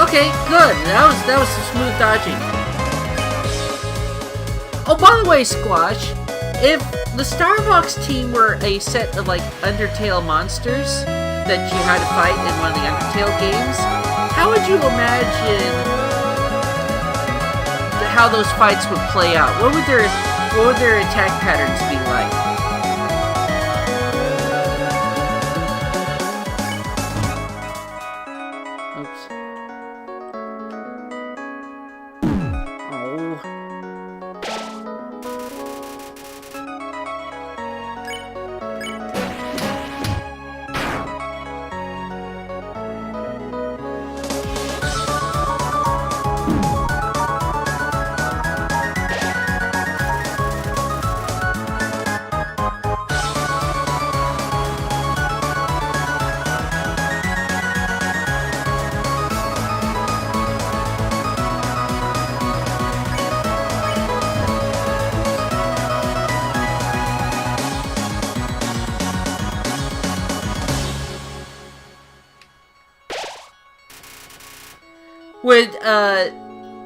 Okay, good. That was some smooth dodging. Oh, by the way, Squash, if the Starbucks team were a set of like Undertale monsters that you had to fight in one of the Undertale games, how would you imagine how those fights would play out? What would their attack patterns be like? Oops. Oh.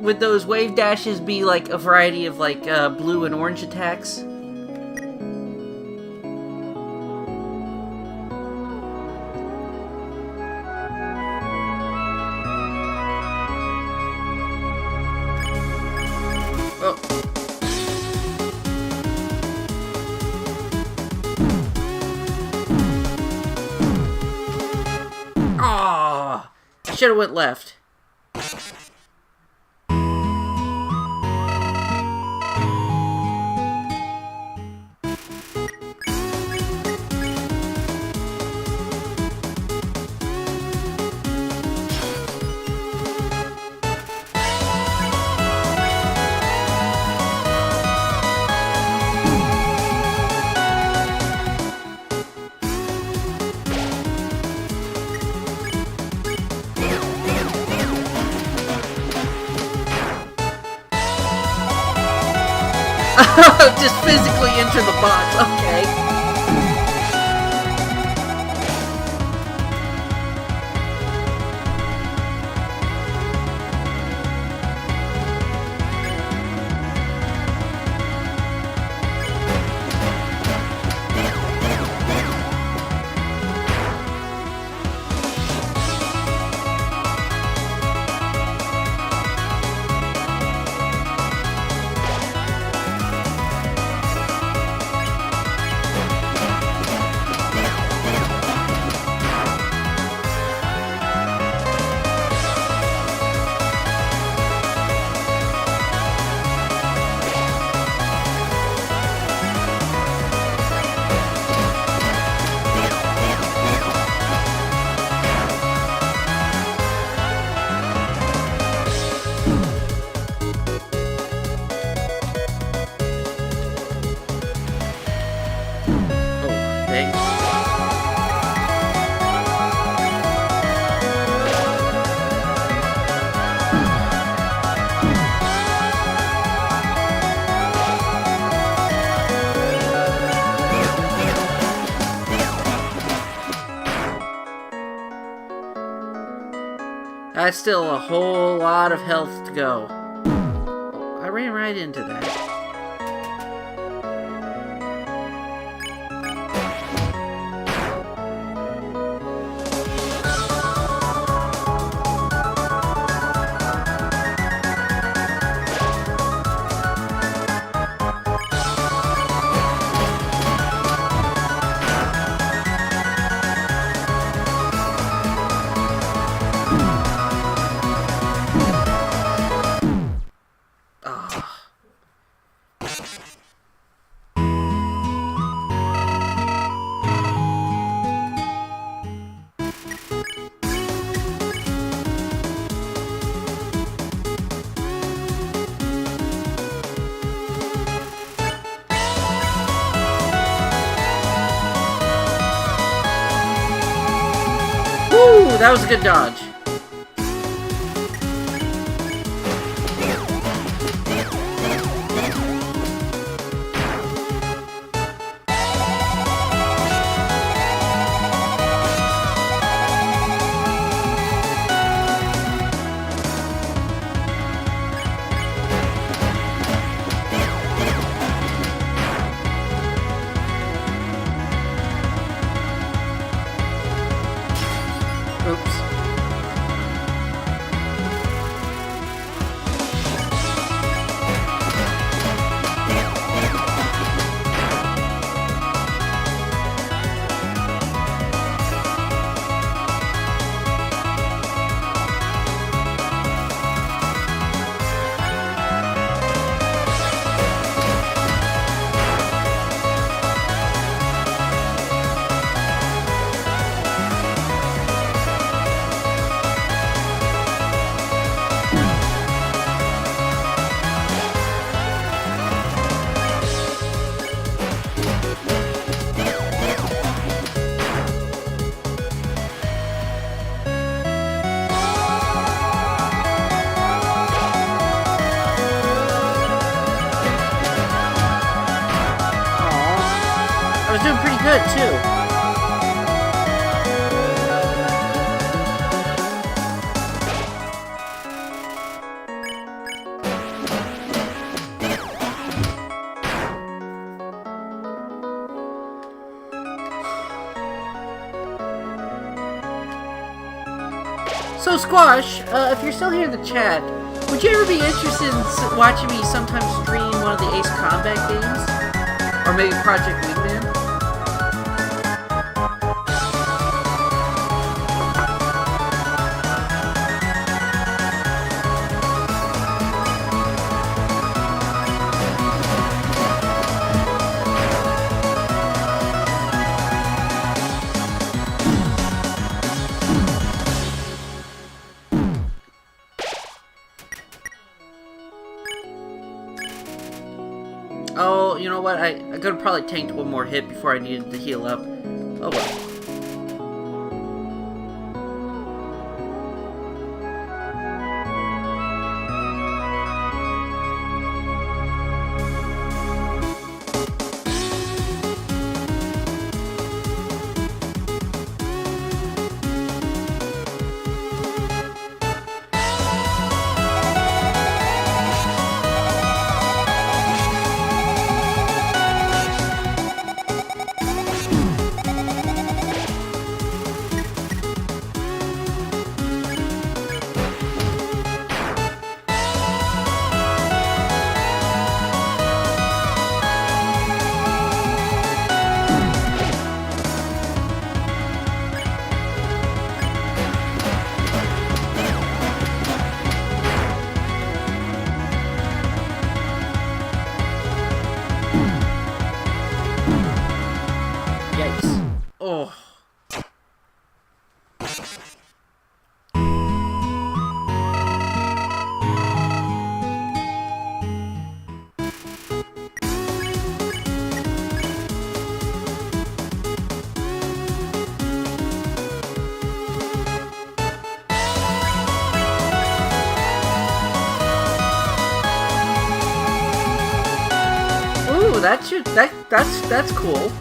Would those wave dashes be like a variety of like blue and orange attacks? Oh. Ah! I should have went left. Just physically enter the box, okay. That's still a whole lot of health to go. Oh, I ran right into that. Woo! That was a good dodge. doing pretty good, too. So, Squash, if you're still here in the chat, would you ever be interested in watching me sometimes stream one of the Ace Combat games? Or maybe Project Wingman? Oh, you know what? I could have probably tanked one more hit before I needed to heal up. Oh well. Oh. Ooh, that's cool.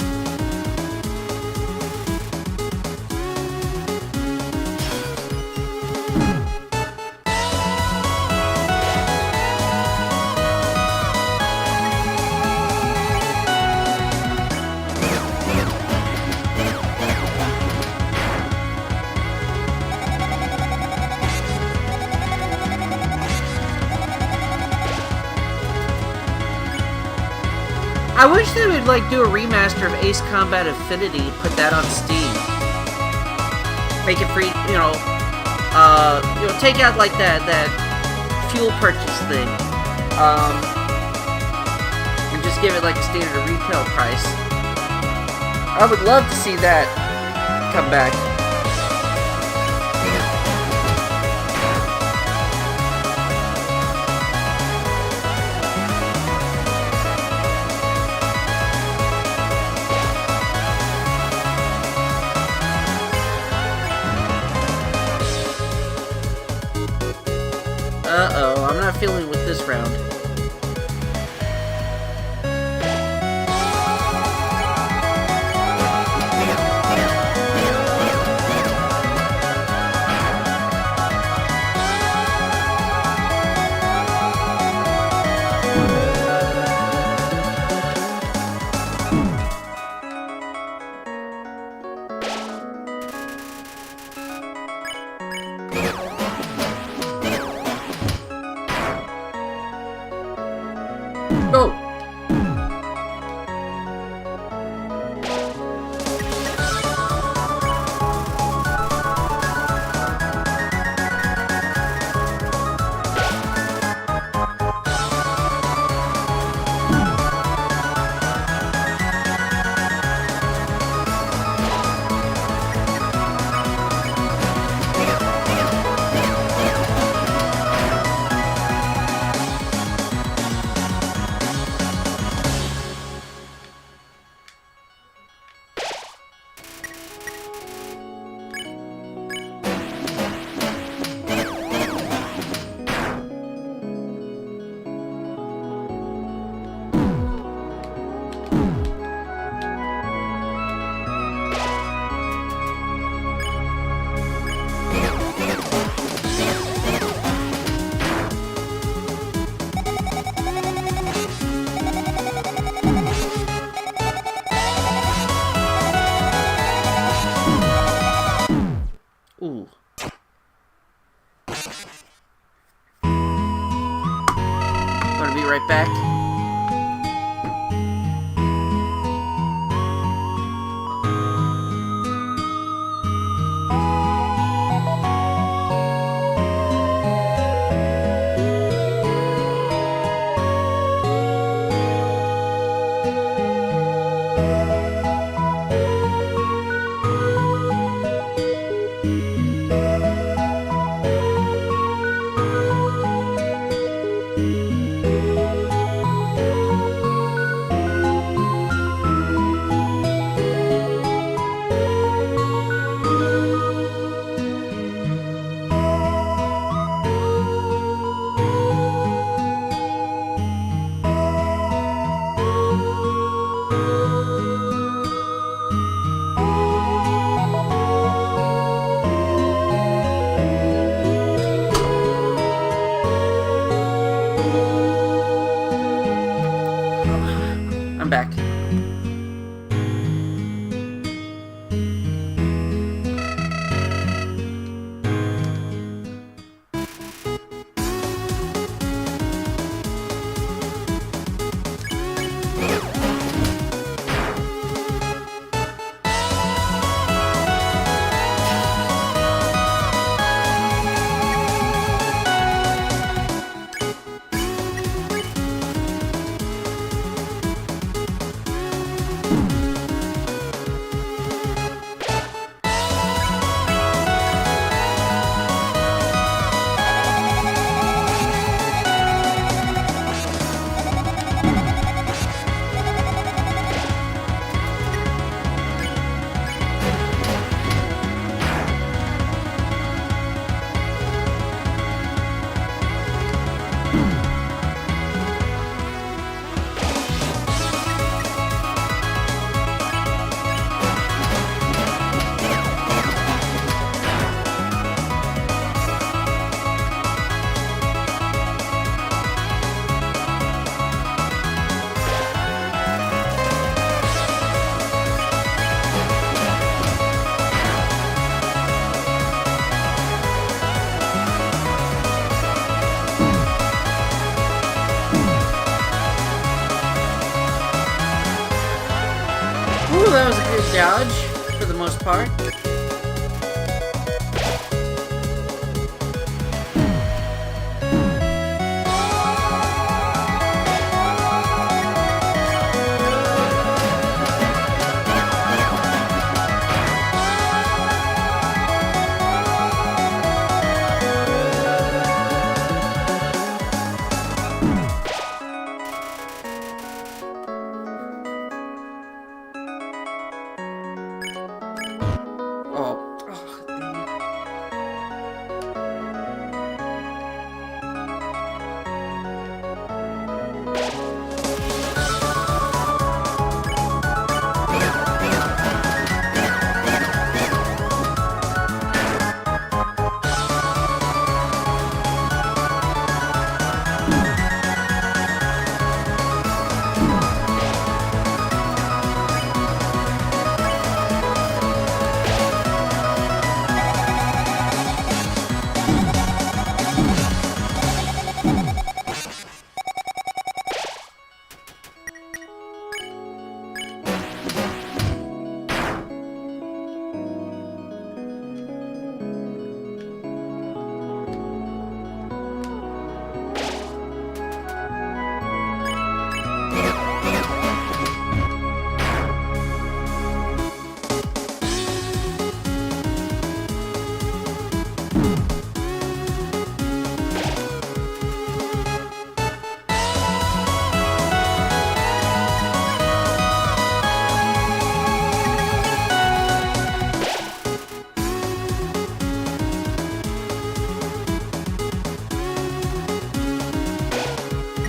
I wish they would like do a remaster of Ace Combat Infinity, put that on Steam. Make it free, take out like that fuel purchase thing. And just give it like a standard retail price. I would love to see that come back. Uh-oh, I'm not feeling with this round. Go! I'm back. Ooh, that was a good dodge, for the most part.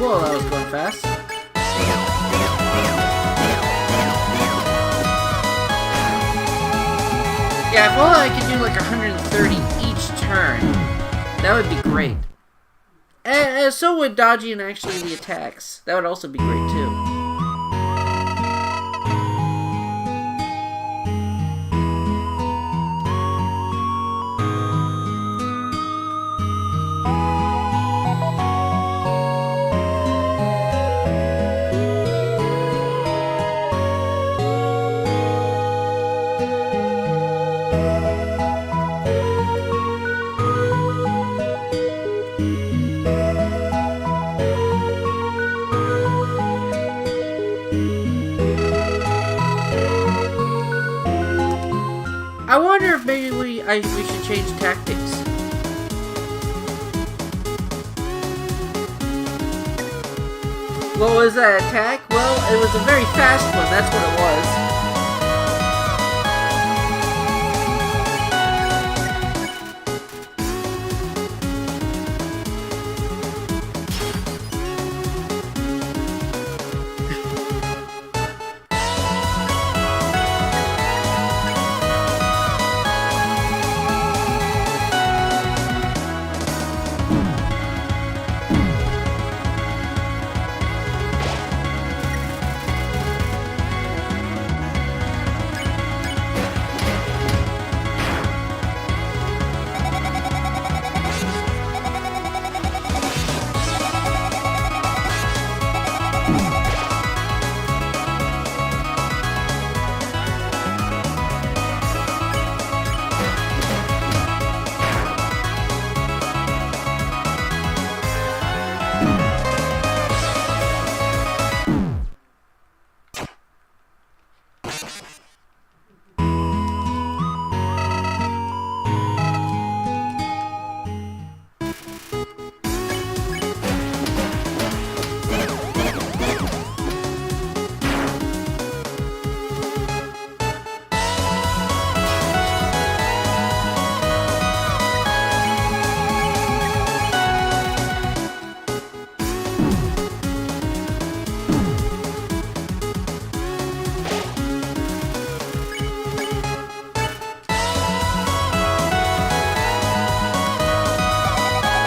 Whoa, that was going fast. Yeah, if only I could do like 130 each turn, that would be great. And so would dodging actually the attacks. That would also be great too. I wonder if maybe we should change tactics. What was that attack? Well, it was a very fast one, that's what it was.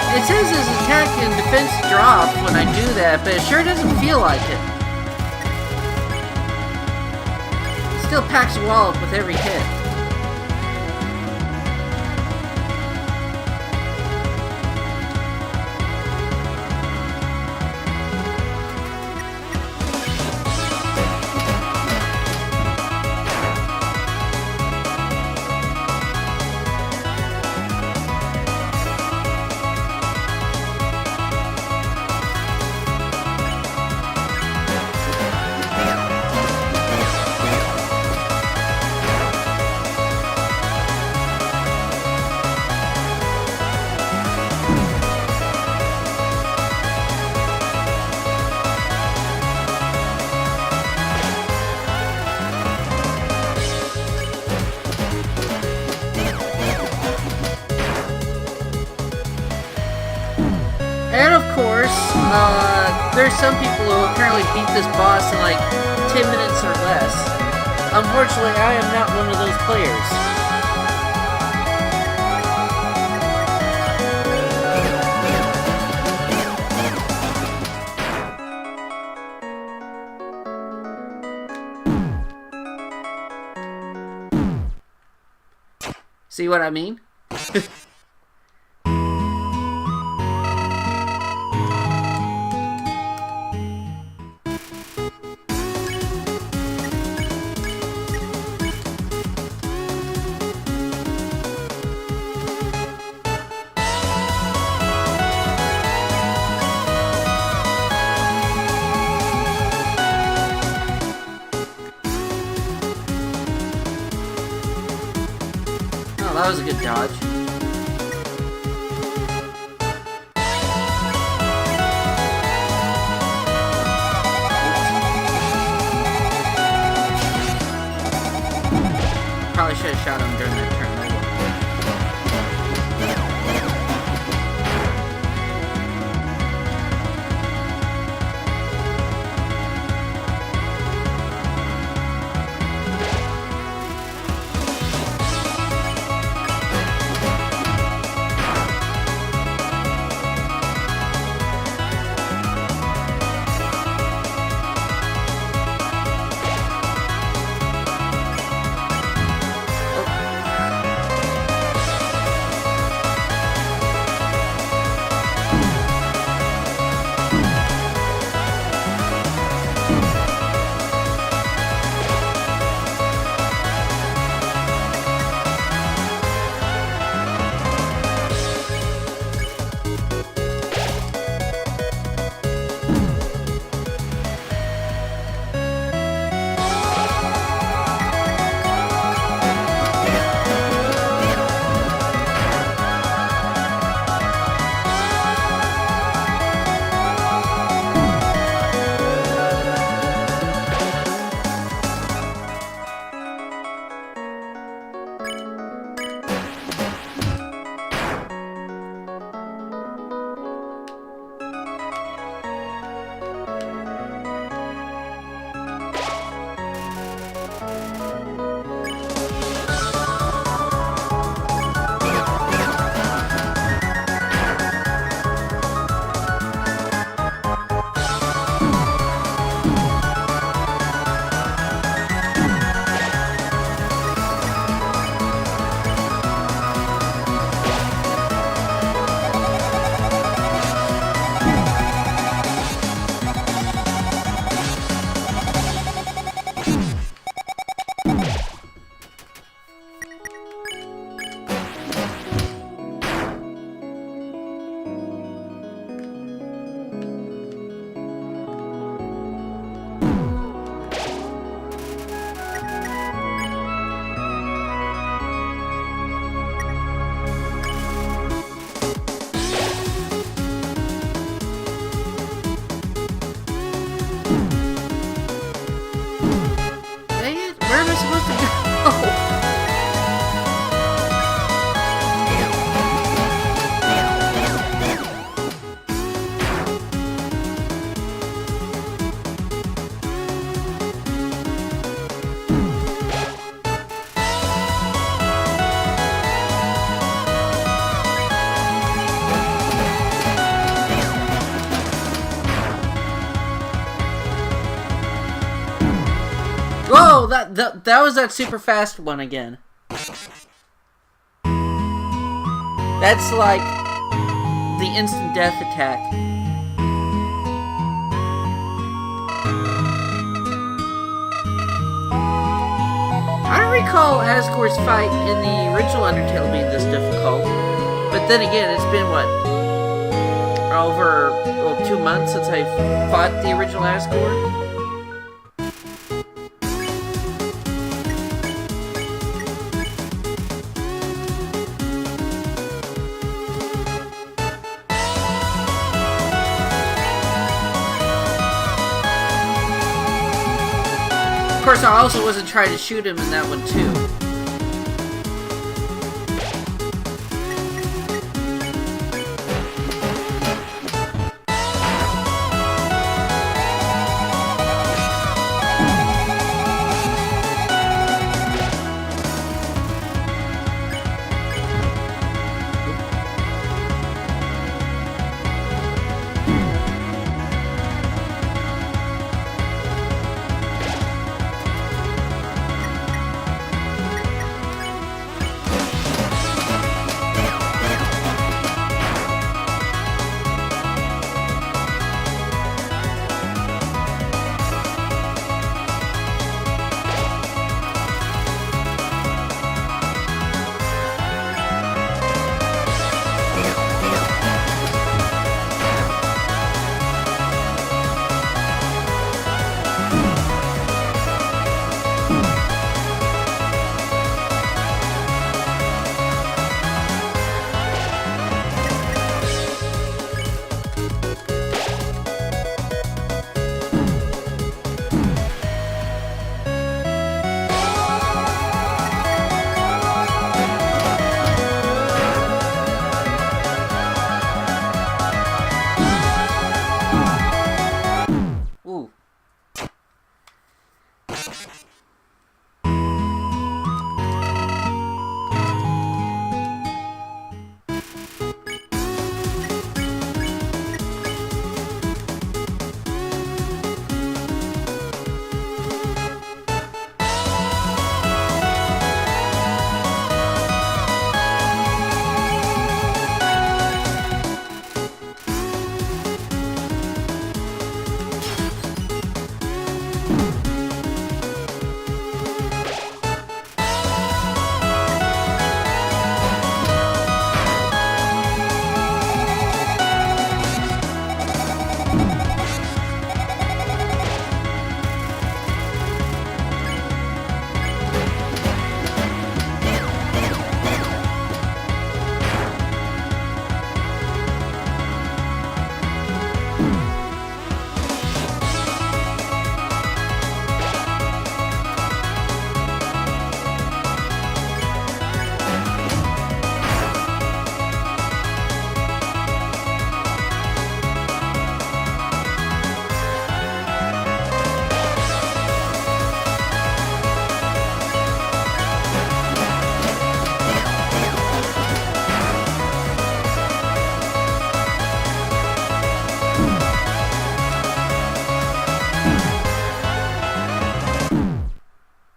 It says his attack and defense drop when I do that, but it sure doesn't feel like it. It still packs a wallop with every hit. And of course, there's some people who apparently beat this boss in like 10 minutes or less. Unfortunately, I am not one of those players. See what I mean? That was a good dodge. Probably should have shot him during that turn. to go. Whoa, that was that super fast one again. That's like the instant death attack. I don't recall Asgore's fight in the original Undertale being this difficult. But then again, it's been what? Over 2 months since I fought the original Asgore? Of course, I also wasn't trying to shoot him in that one, too.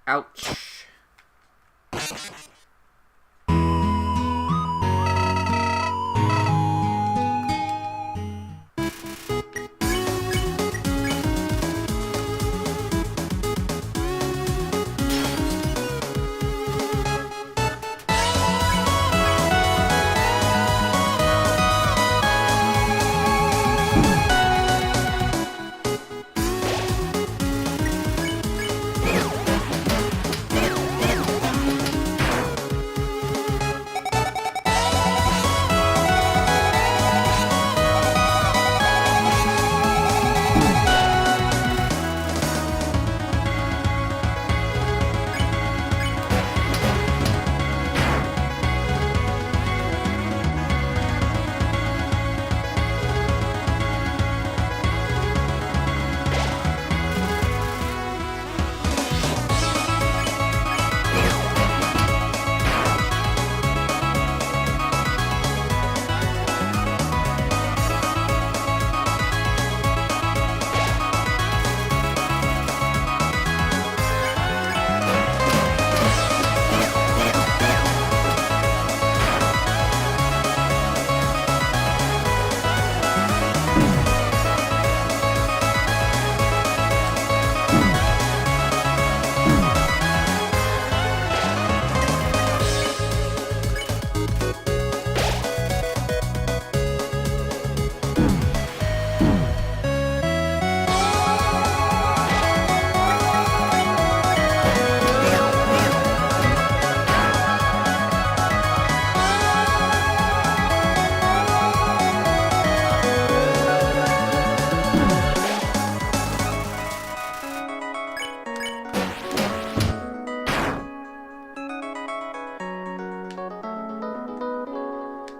Ouch.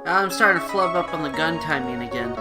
I'm starting to flub up on the gun timing again.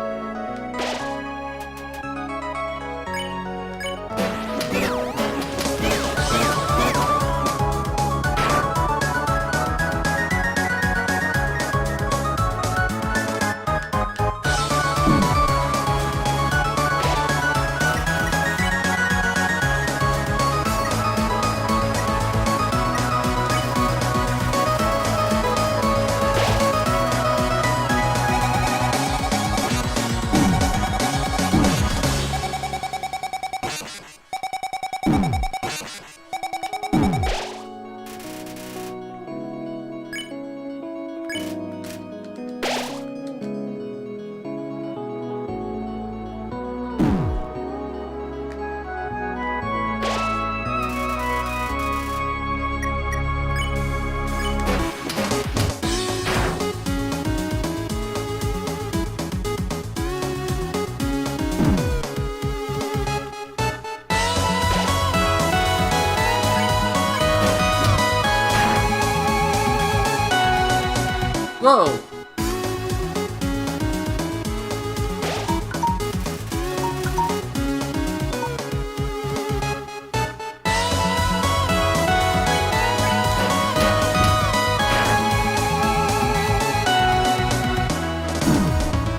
Whoa!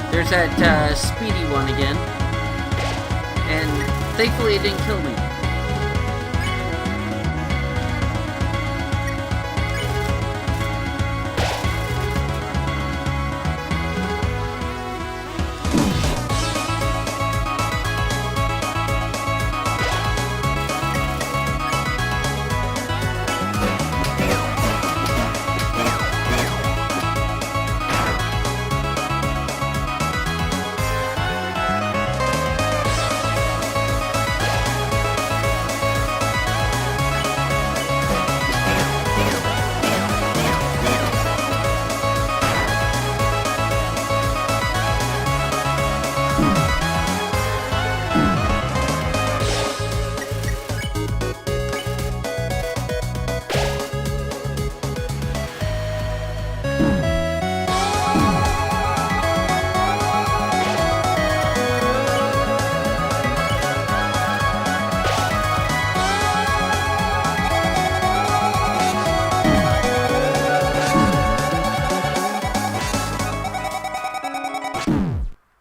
There's that speedy one again. And thankfully it didn't kill me.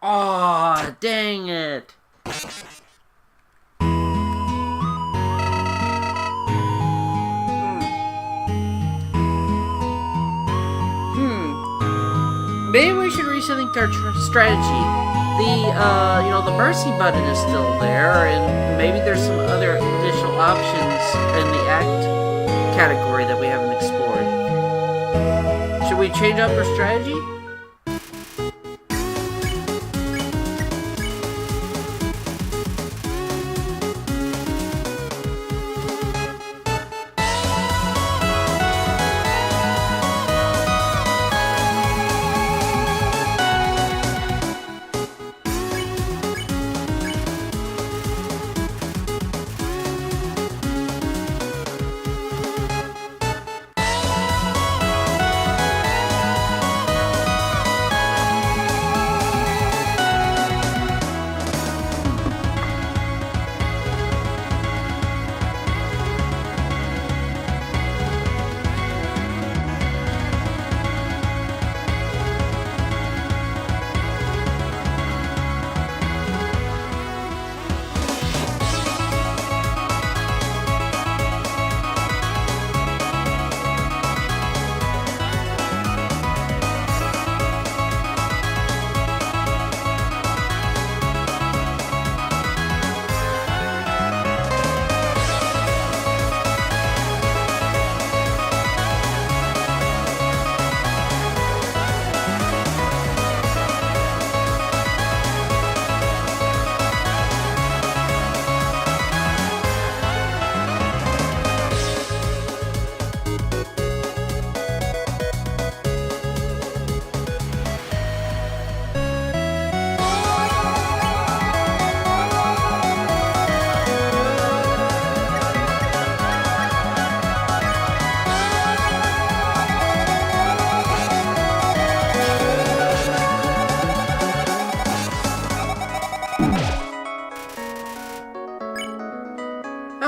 Aw, dang it. Maybe we should rethink our strategy. The mercy button is still there, and maybe there's some other additional options in the act category that we haven't explored. Should we change up our strategy?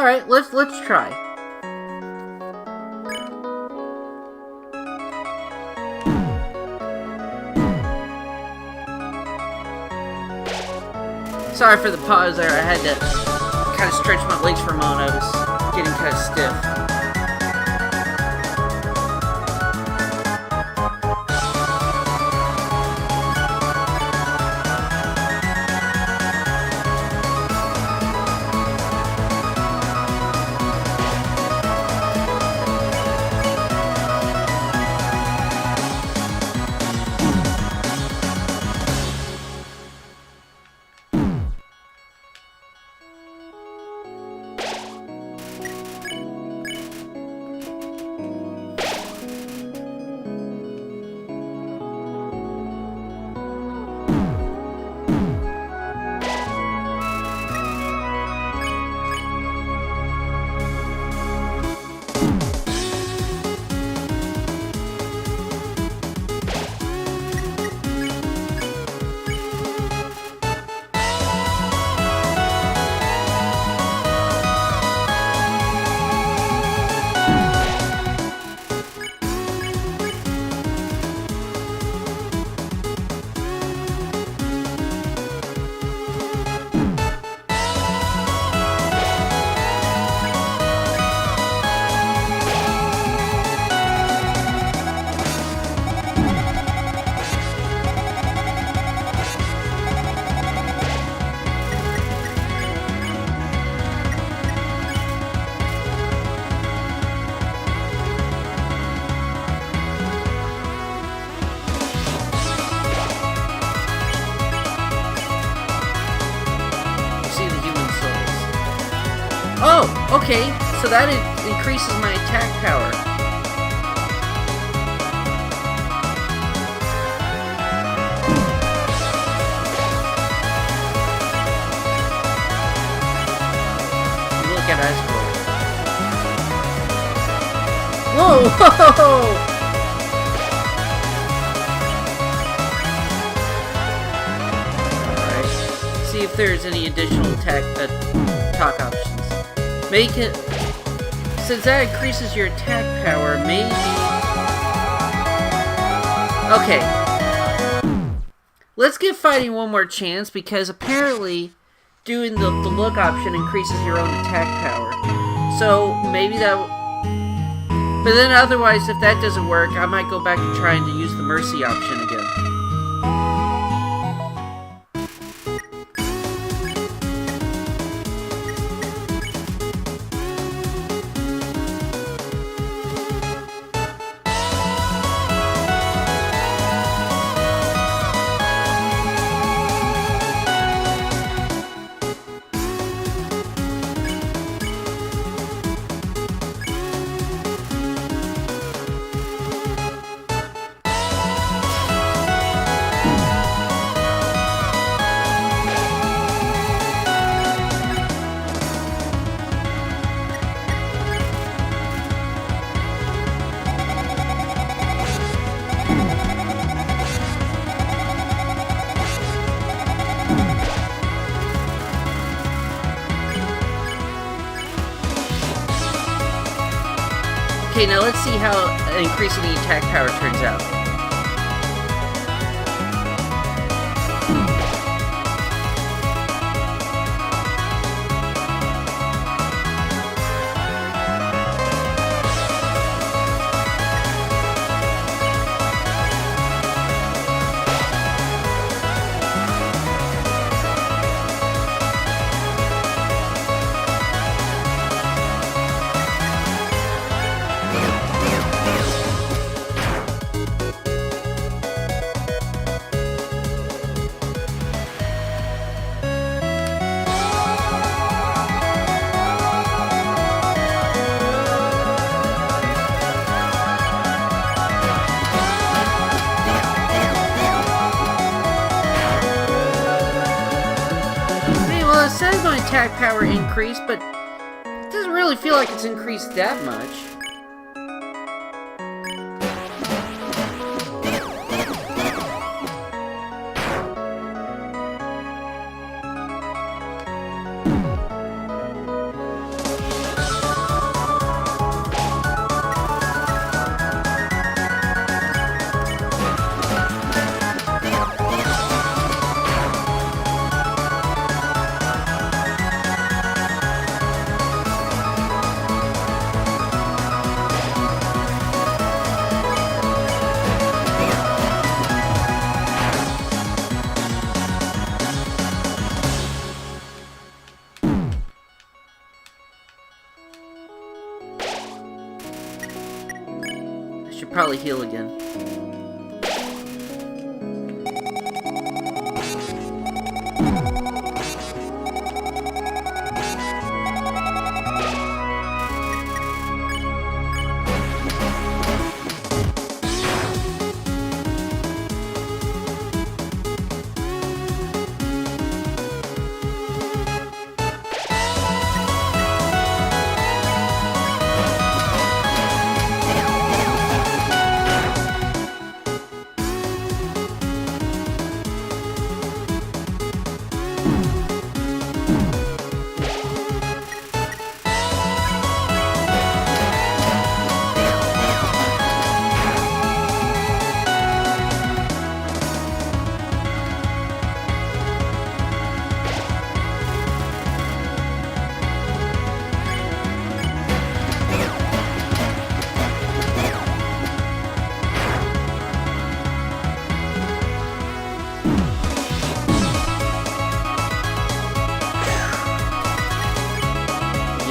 Alright, let's try. Sorry for the pause there, I had to kind of stretch my legs for a moment, I was getting kind of stiff. Oh, okay, so that increases my attack power. Look at ice cream. Whoa! Whoa! Alright, see if there's any additional talk options. Make it, since that increases your attack power, maybe... Okay. Let's give fighting one more chance, because apparently doing the look option increases your own attack power. So, maybe that... But then otherwise, if that doesn't work, I might go back to trying to use the mercy option again. Okay, now let's see how increasing the attack power turns out. It says my attack power increased, but it doesn't really feel like it's increased that much. Should probably heal again.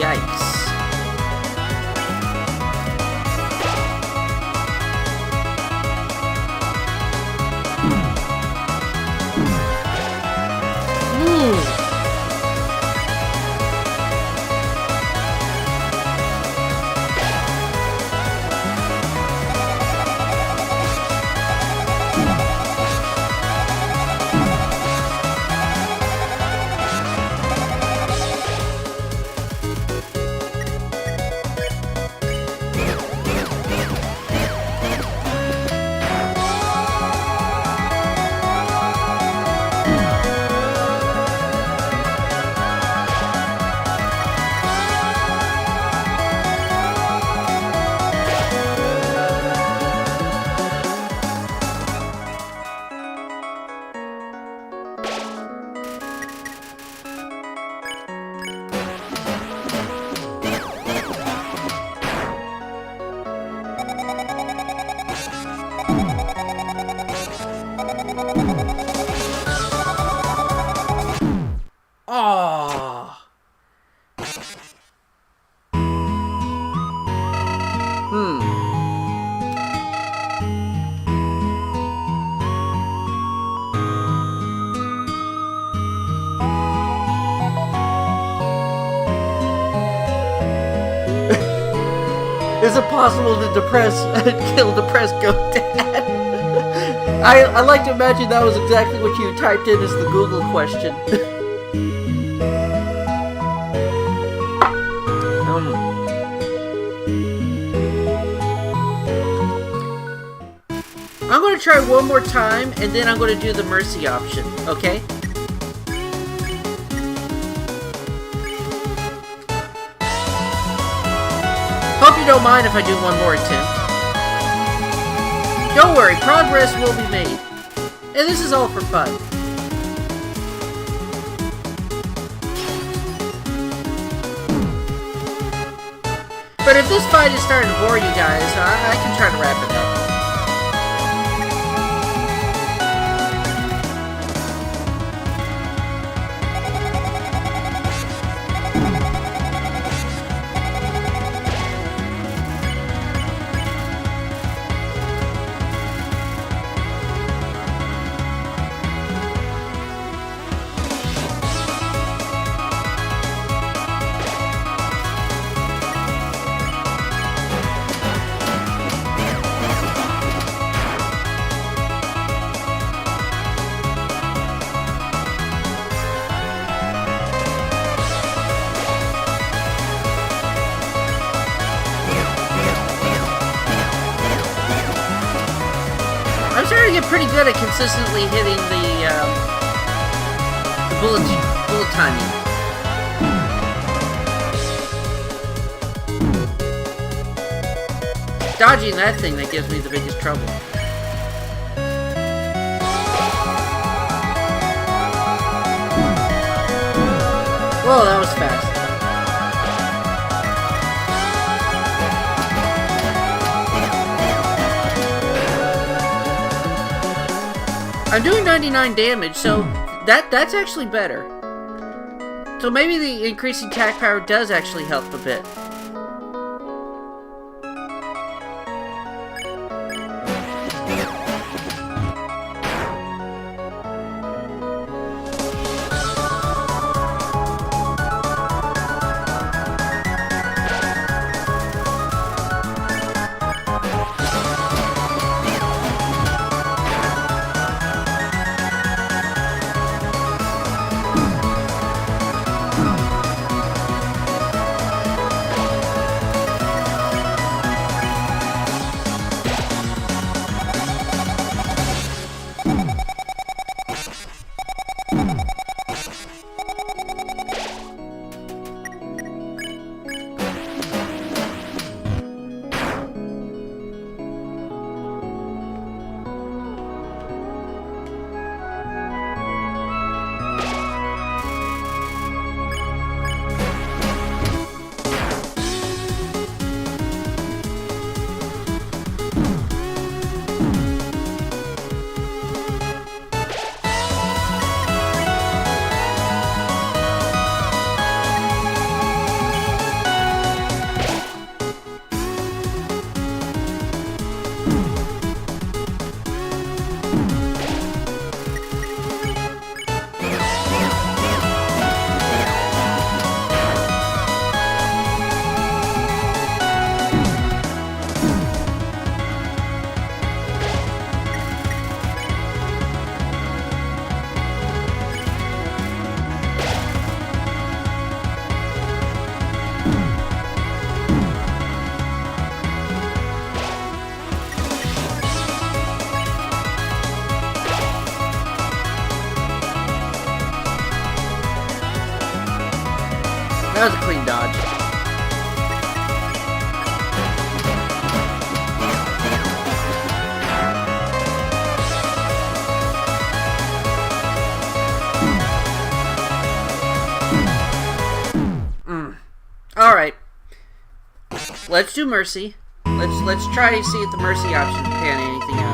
Yikes. Oh. Is it possible to kill depressed goat dad? I like to imagine that was exactly what you typed in as the Google question. I'm going to try one more time, and then I'm going to do the mercy option, okay? Hope you don't mind if I do one more attempt. Don't worry, progress will be made. And this is all for fun. But if this fight is starting to bore you guys, I can try to wrap it up. I'm starting to get pretty good at consistently hitting the bullet timing. Dodging that thing that gives me the biggest trouble. Whoa, that was fast. I'm doing 99 damage, so that's actually better. So maybe the increasing attack power does actually help a bit. let's do mercy. Let's try to see if the mercy option pan anything out.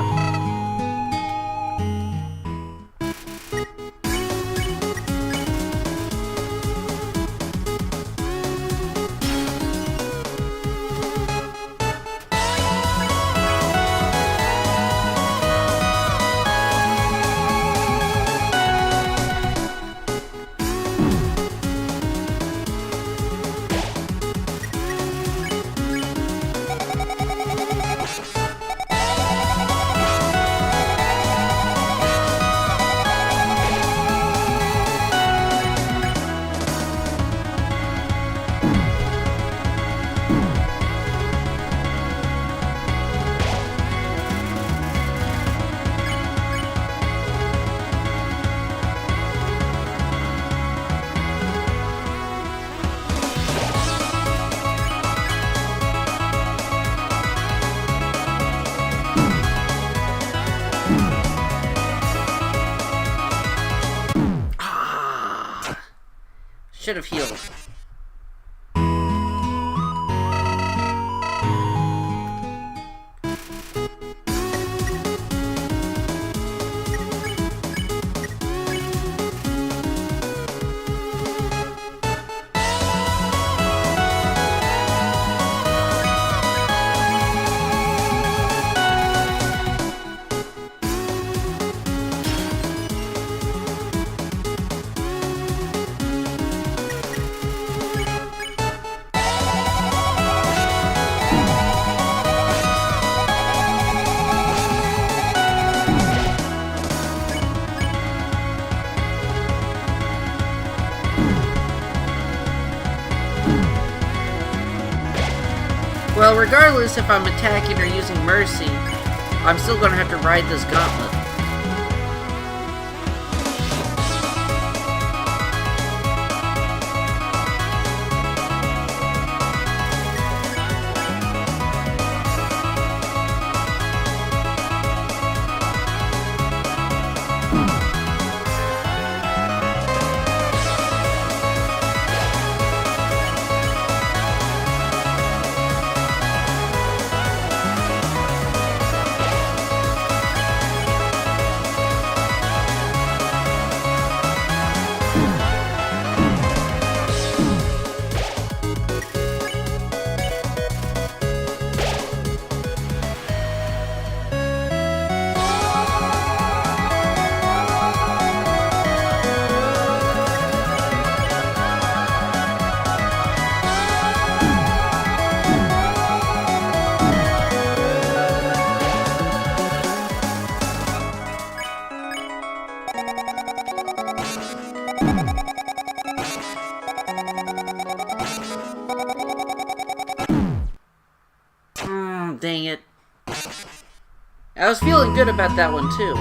Should have healed. Well, regardless if I'm attacking or using mercy, I'm still going to have to ride this gauntlet. Dang it. I was feeling good about that one, too.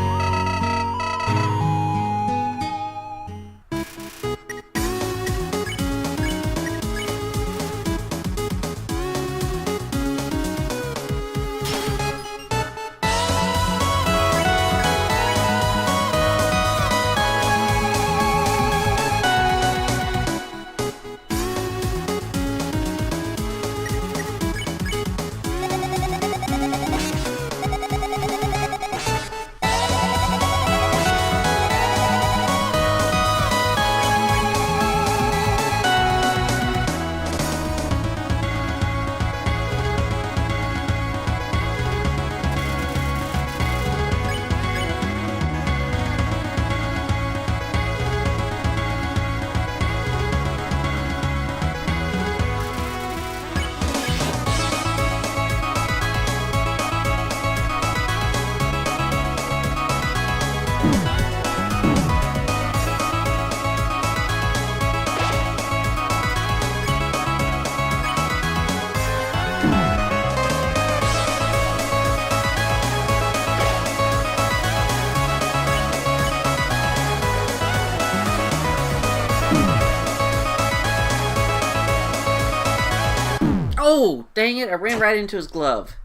Oh, dang it, I ran right into his glove.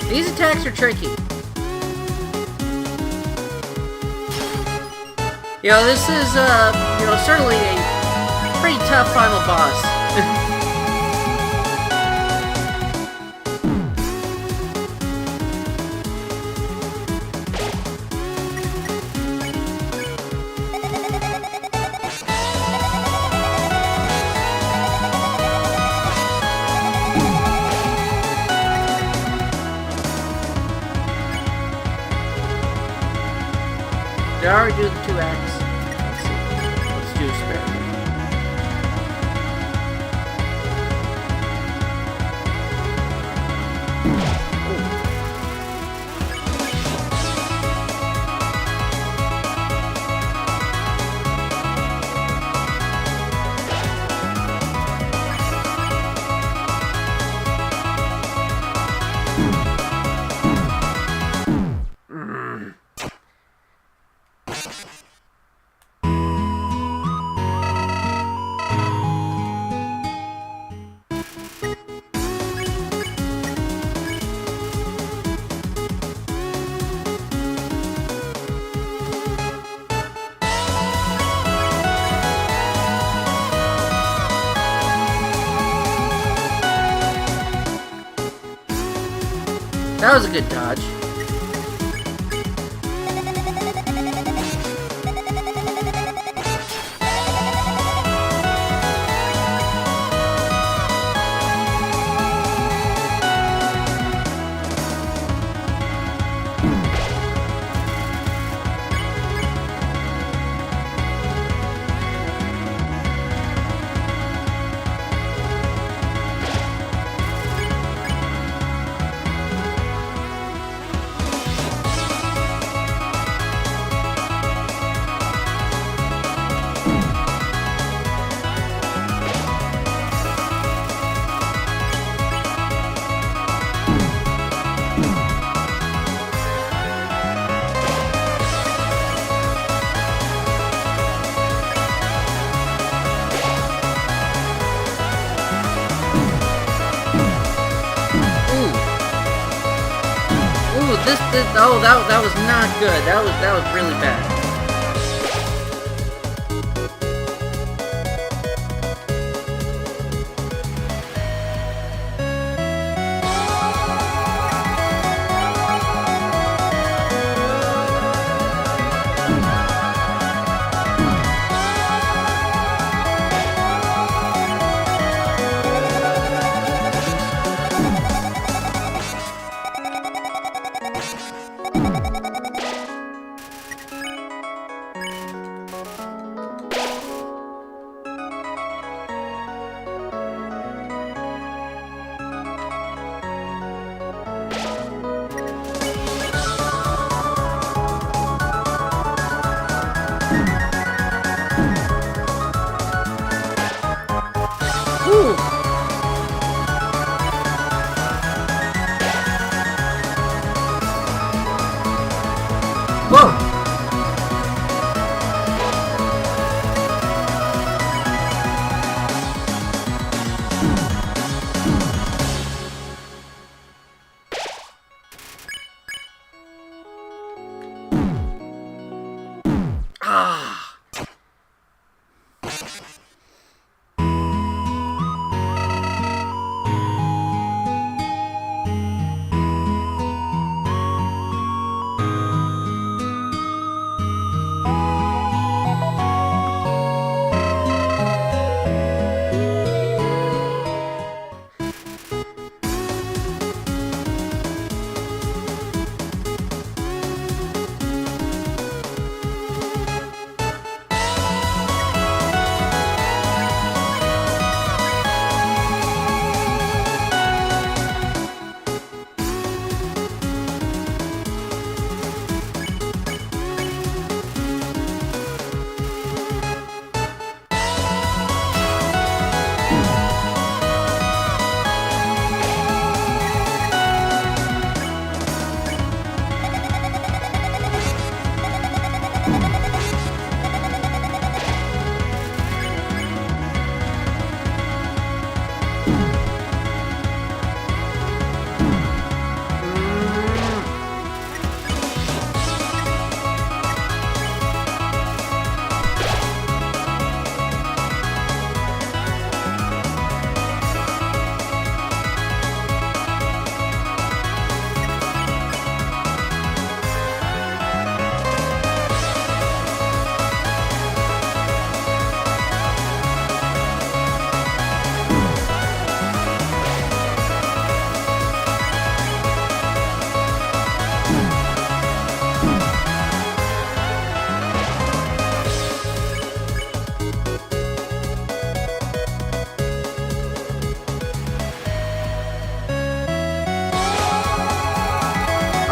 These attacks are tricky. This is, certainly a pretty tough final boss. Did I already do the 2 acts? Let's see. Let's do a spare. That was a good dodge. Oh, that was not good. That was really bad. Whoa!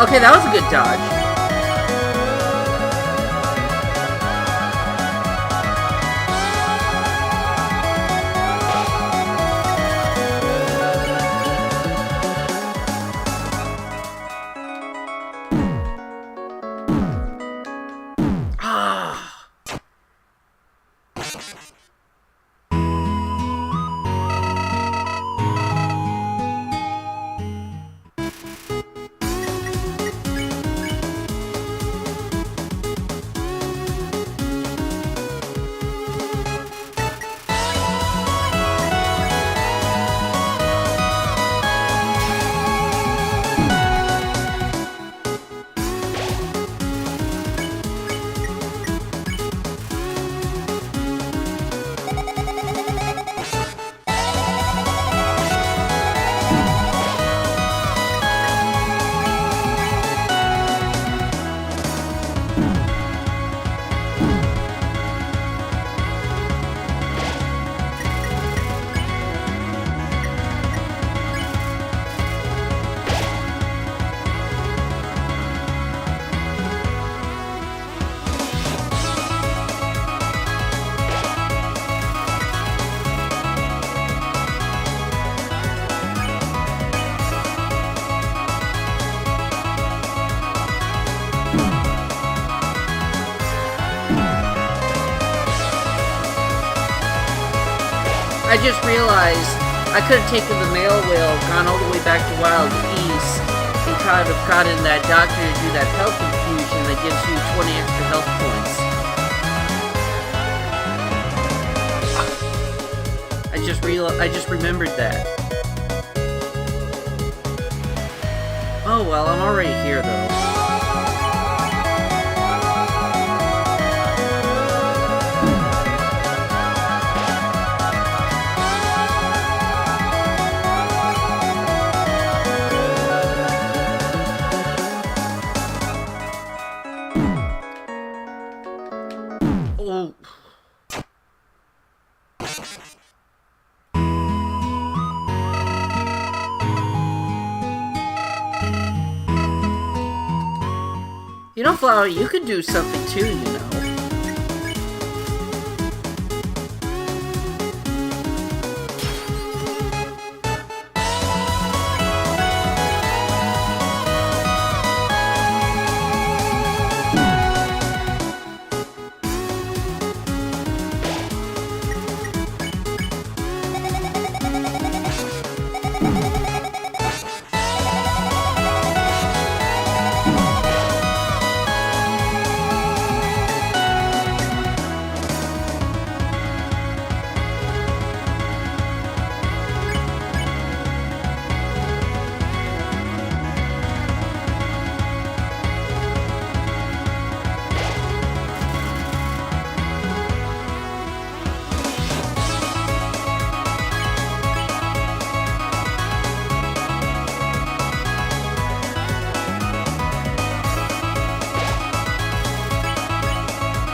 Okay, that was a good dodge. I just realized I could have taken the mail wheel, gone all the way back to Wild East, and kind of gotten that doctor to do that health infusion that gives you 20 extra health points. I just remembered that. Oh well, I'm already here though. Oh. You know, Flower, you could do something too, you know.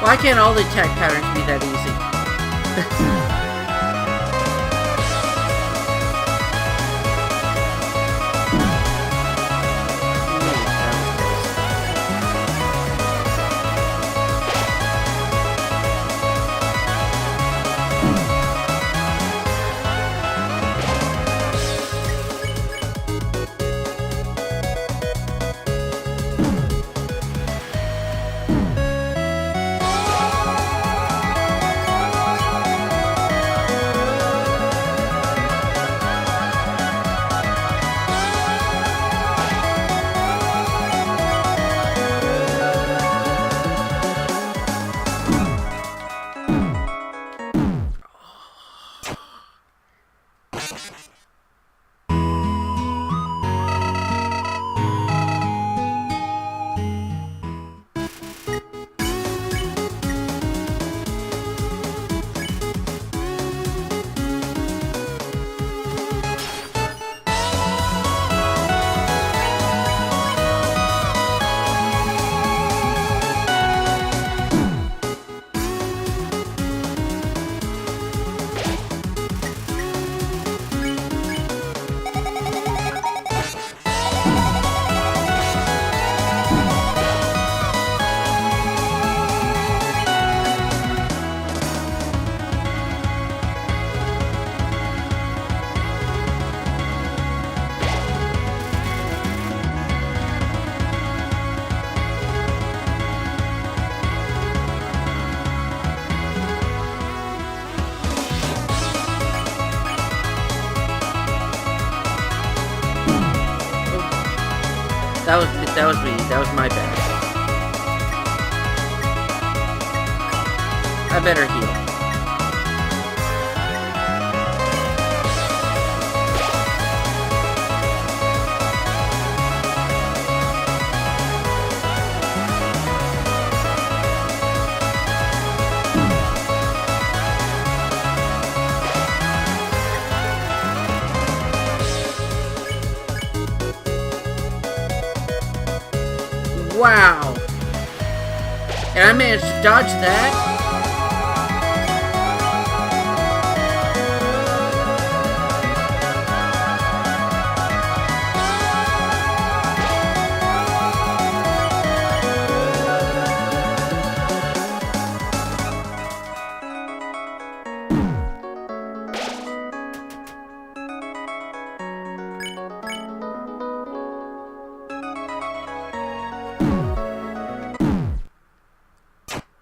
Why can't all the attack patterns be that easy? That was me. That was my bad. I better heal. Wow! And I managed to dodge that?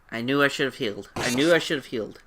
I knew I should have healed. I knew I should have healed.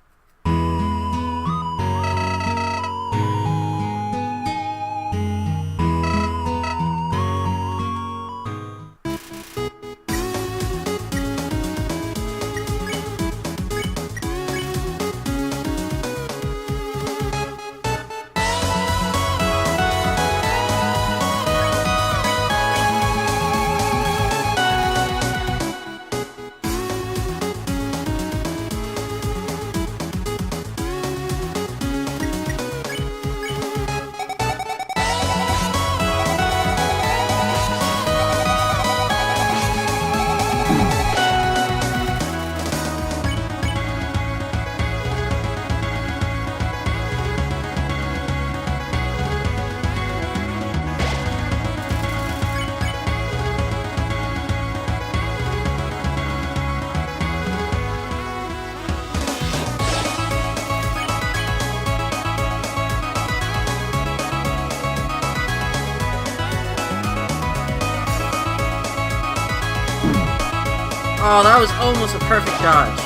Oh, that was almost a perfect dodge.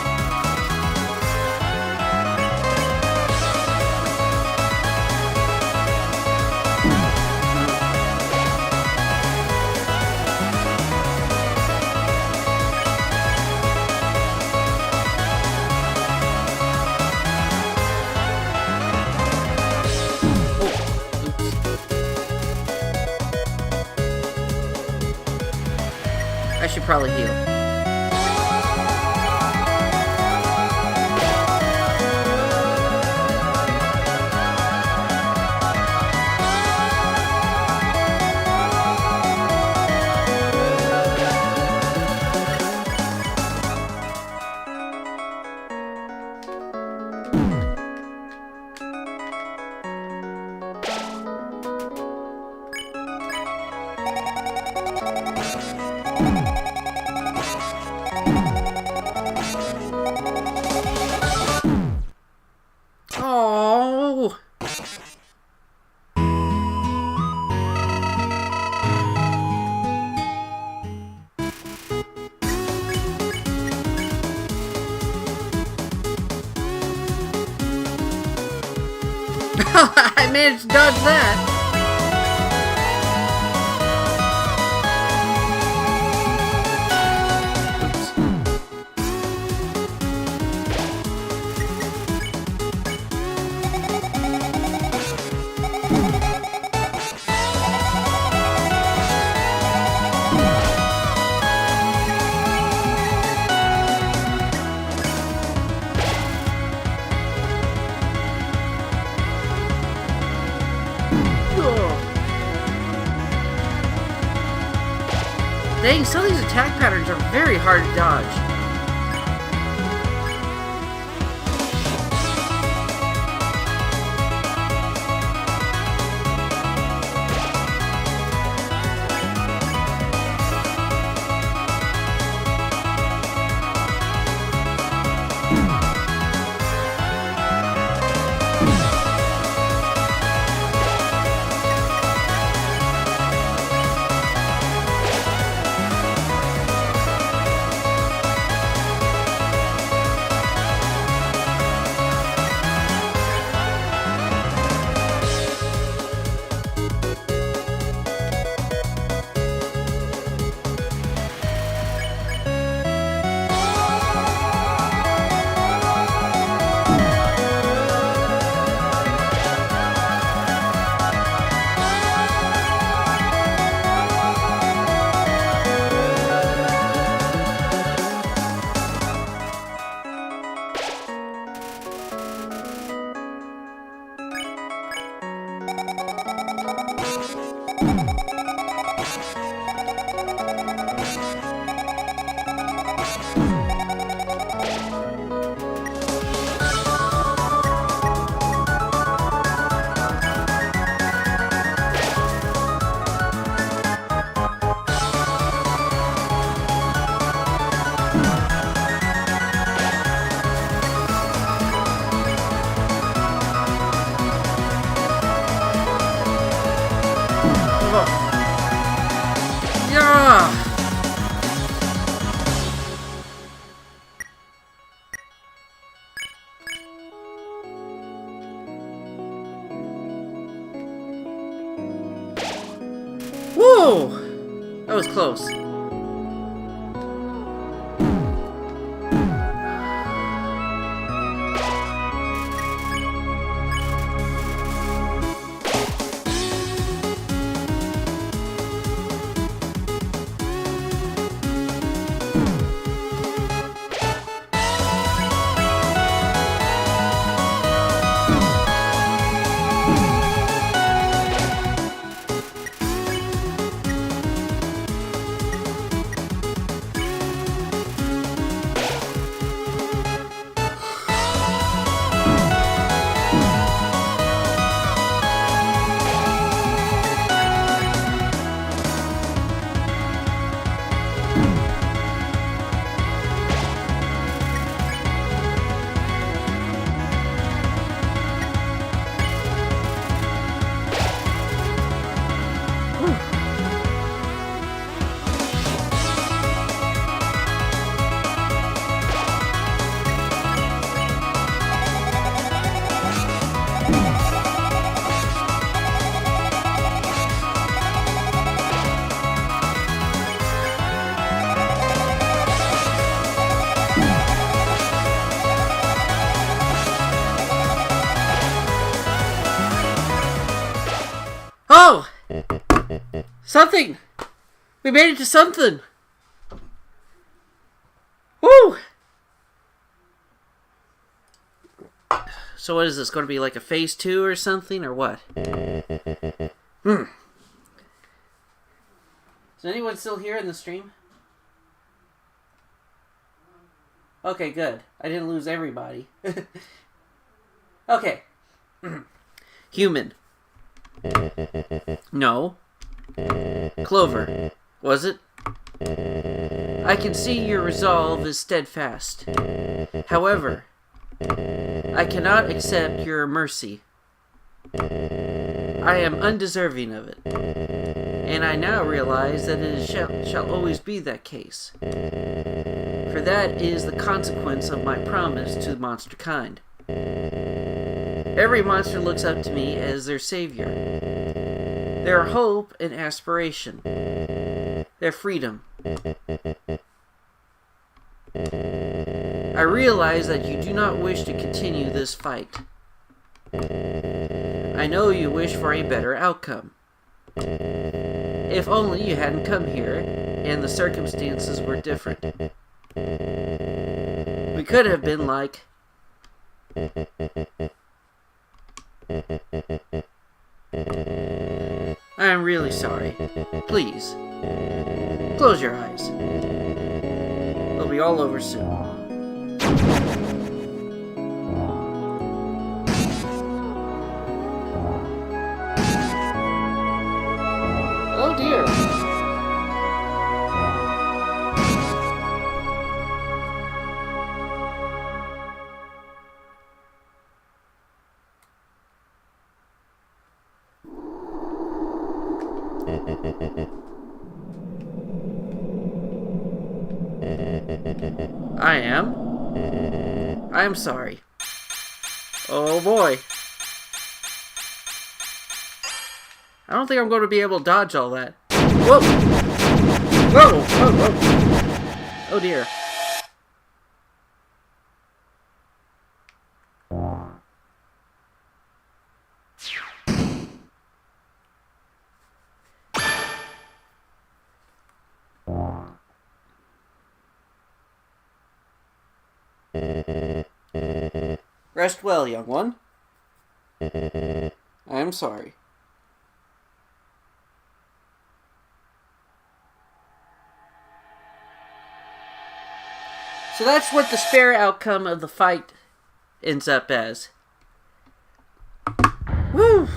I should probably heal. Oh. I managed to dodge that. Dang, some of these attack patterns are very hard to dodge. That was close. Oh! Something! We made it to something! Woo! So what is this, going to be like a phase 2 or something, or what? Is anyone still here in the stream? Okay, good. I didn't lose everybody. Okay. Human. No. Clover. Was it? I can see your resolve is steadfast. However, I cannot accept your mercy. I am undeserving of it, and I now realize that it shall always be that case. For that is the consequence of my promise to the monster kind. Every monster looks up to me as their savior. Their hope and aspiration. Their freedom. I realize that you do not wish to continue this fight. I know you wish for a better outcome. If only you hadn't come here, and the circumstances were different. We could have been like... I am really sorry. Please, close your eyes. It'll be all over soon. Oh dear. I am sorry. Oh boy. I don't think I'm going to be able to dodge all that. Whoa! Whoa! Whoa! Whoa! Oh dear. Rest well, young one. I am sorry. So that's what the spare outcome of the fight ends up as. Woo!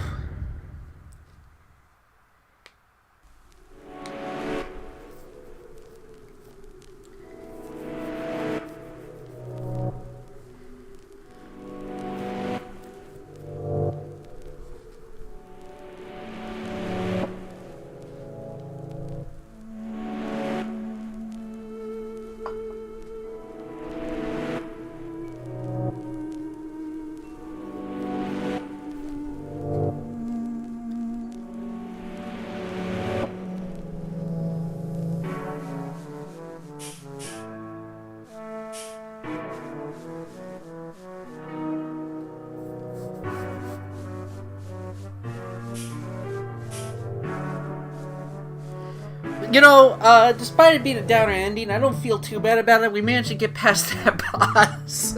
You know, despite it being a downer ending, I don't feel too bad about it. We managed to get past that boss.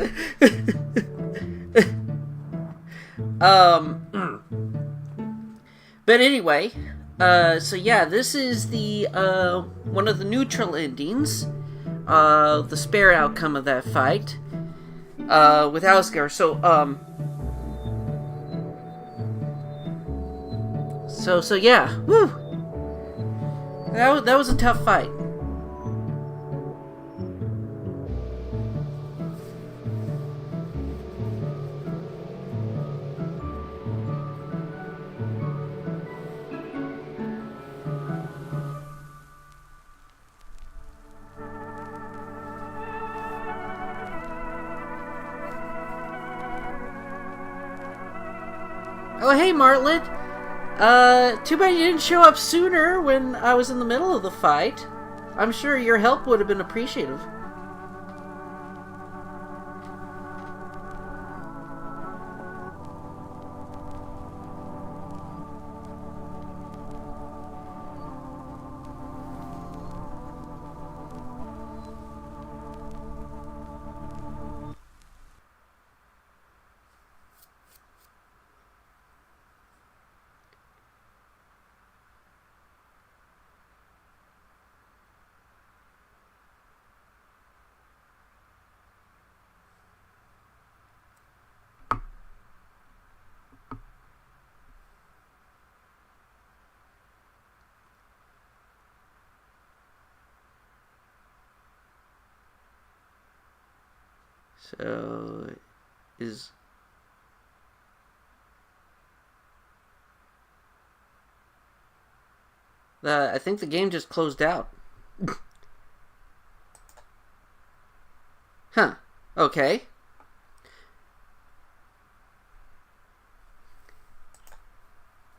But anyway, so yeah, this is the, one of the neutral endings, the spare outcome of that fight, with Asgard. So yeah, woo! That was a tough fight. Oh, hey, Martlet. Too bad you didn't show up sooner when I was in the middle of the fight. I'm sure your help would have been appreciative. So, I think the game just closed out. Huh. Okay.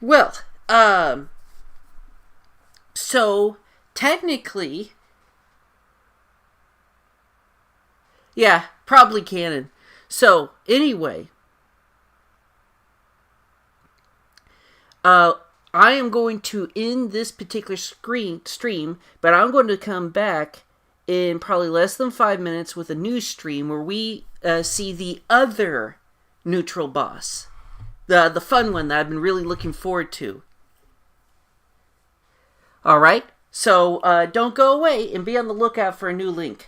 Well, so technically, yeah, probably canon. So anyway, I am going to end this particular stream, but I'm going to come back in probably less than 5 minutes with a new stream where we see the other neutral boss. The fun one that I've been really looking forward to. Alright, so don't go away and be on the lookout for a new link.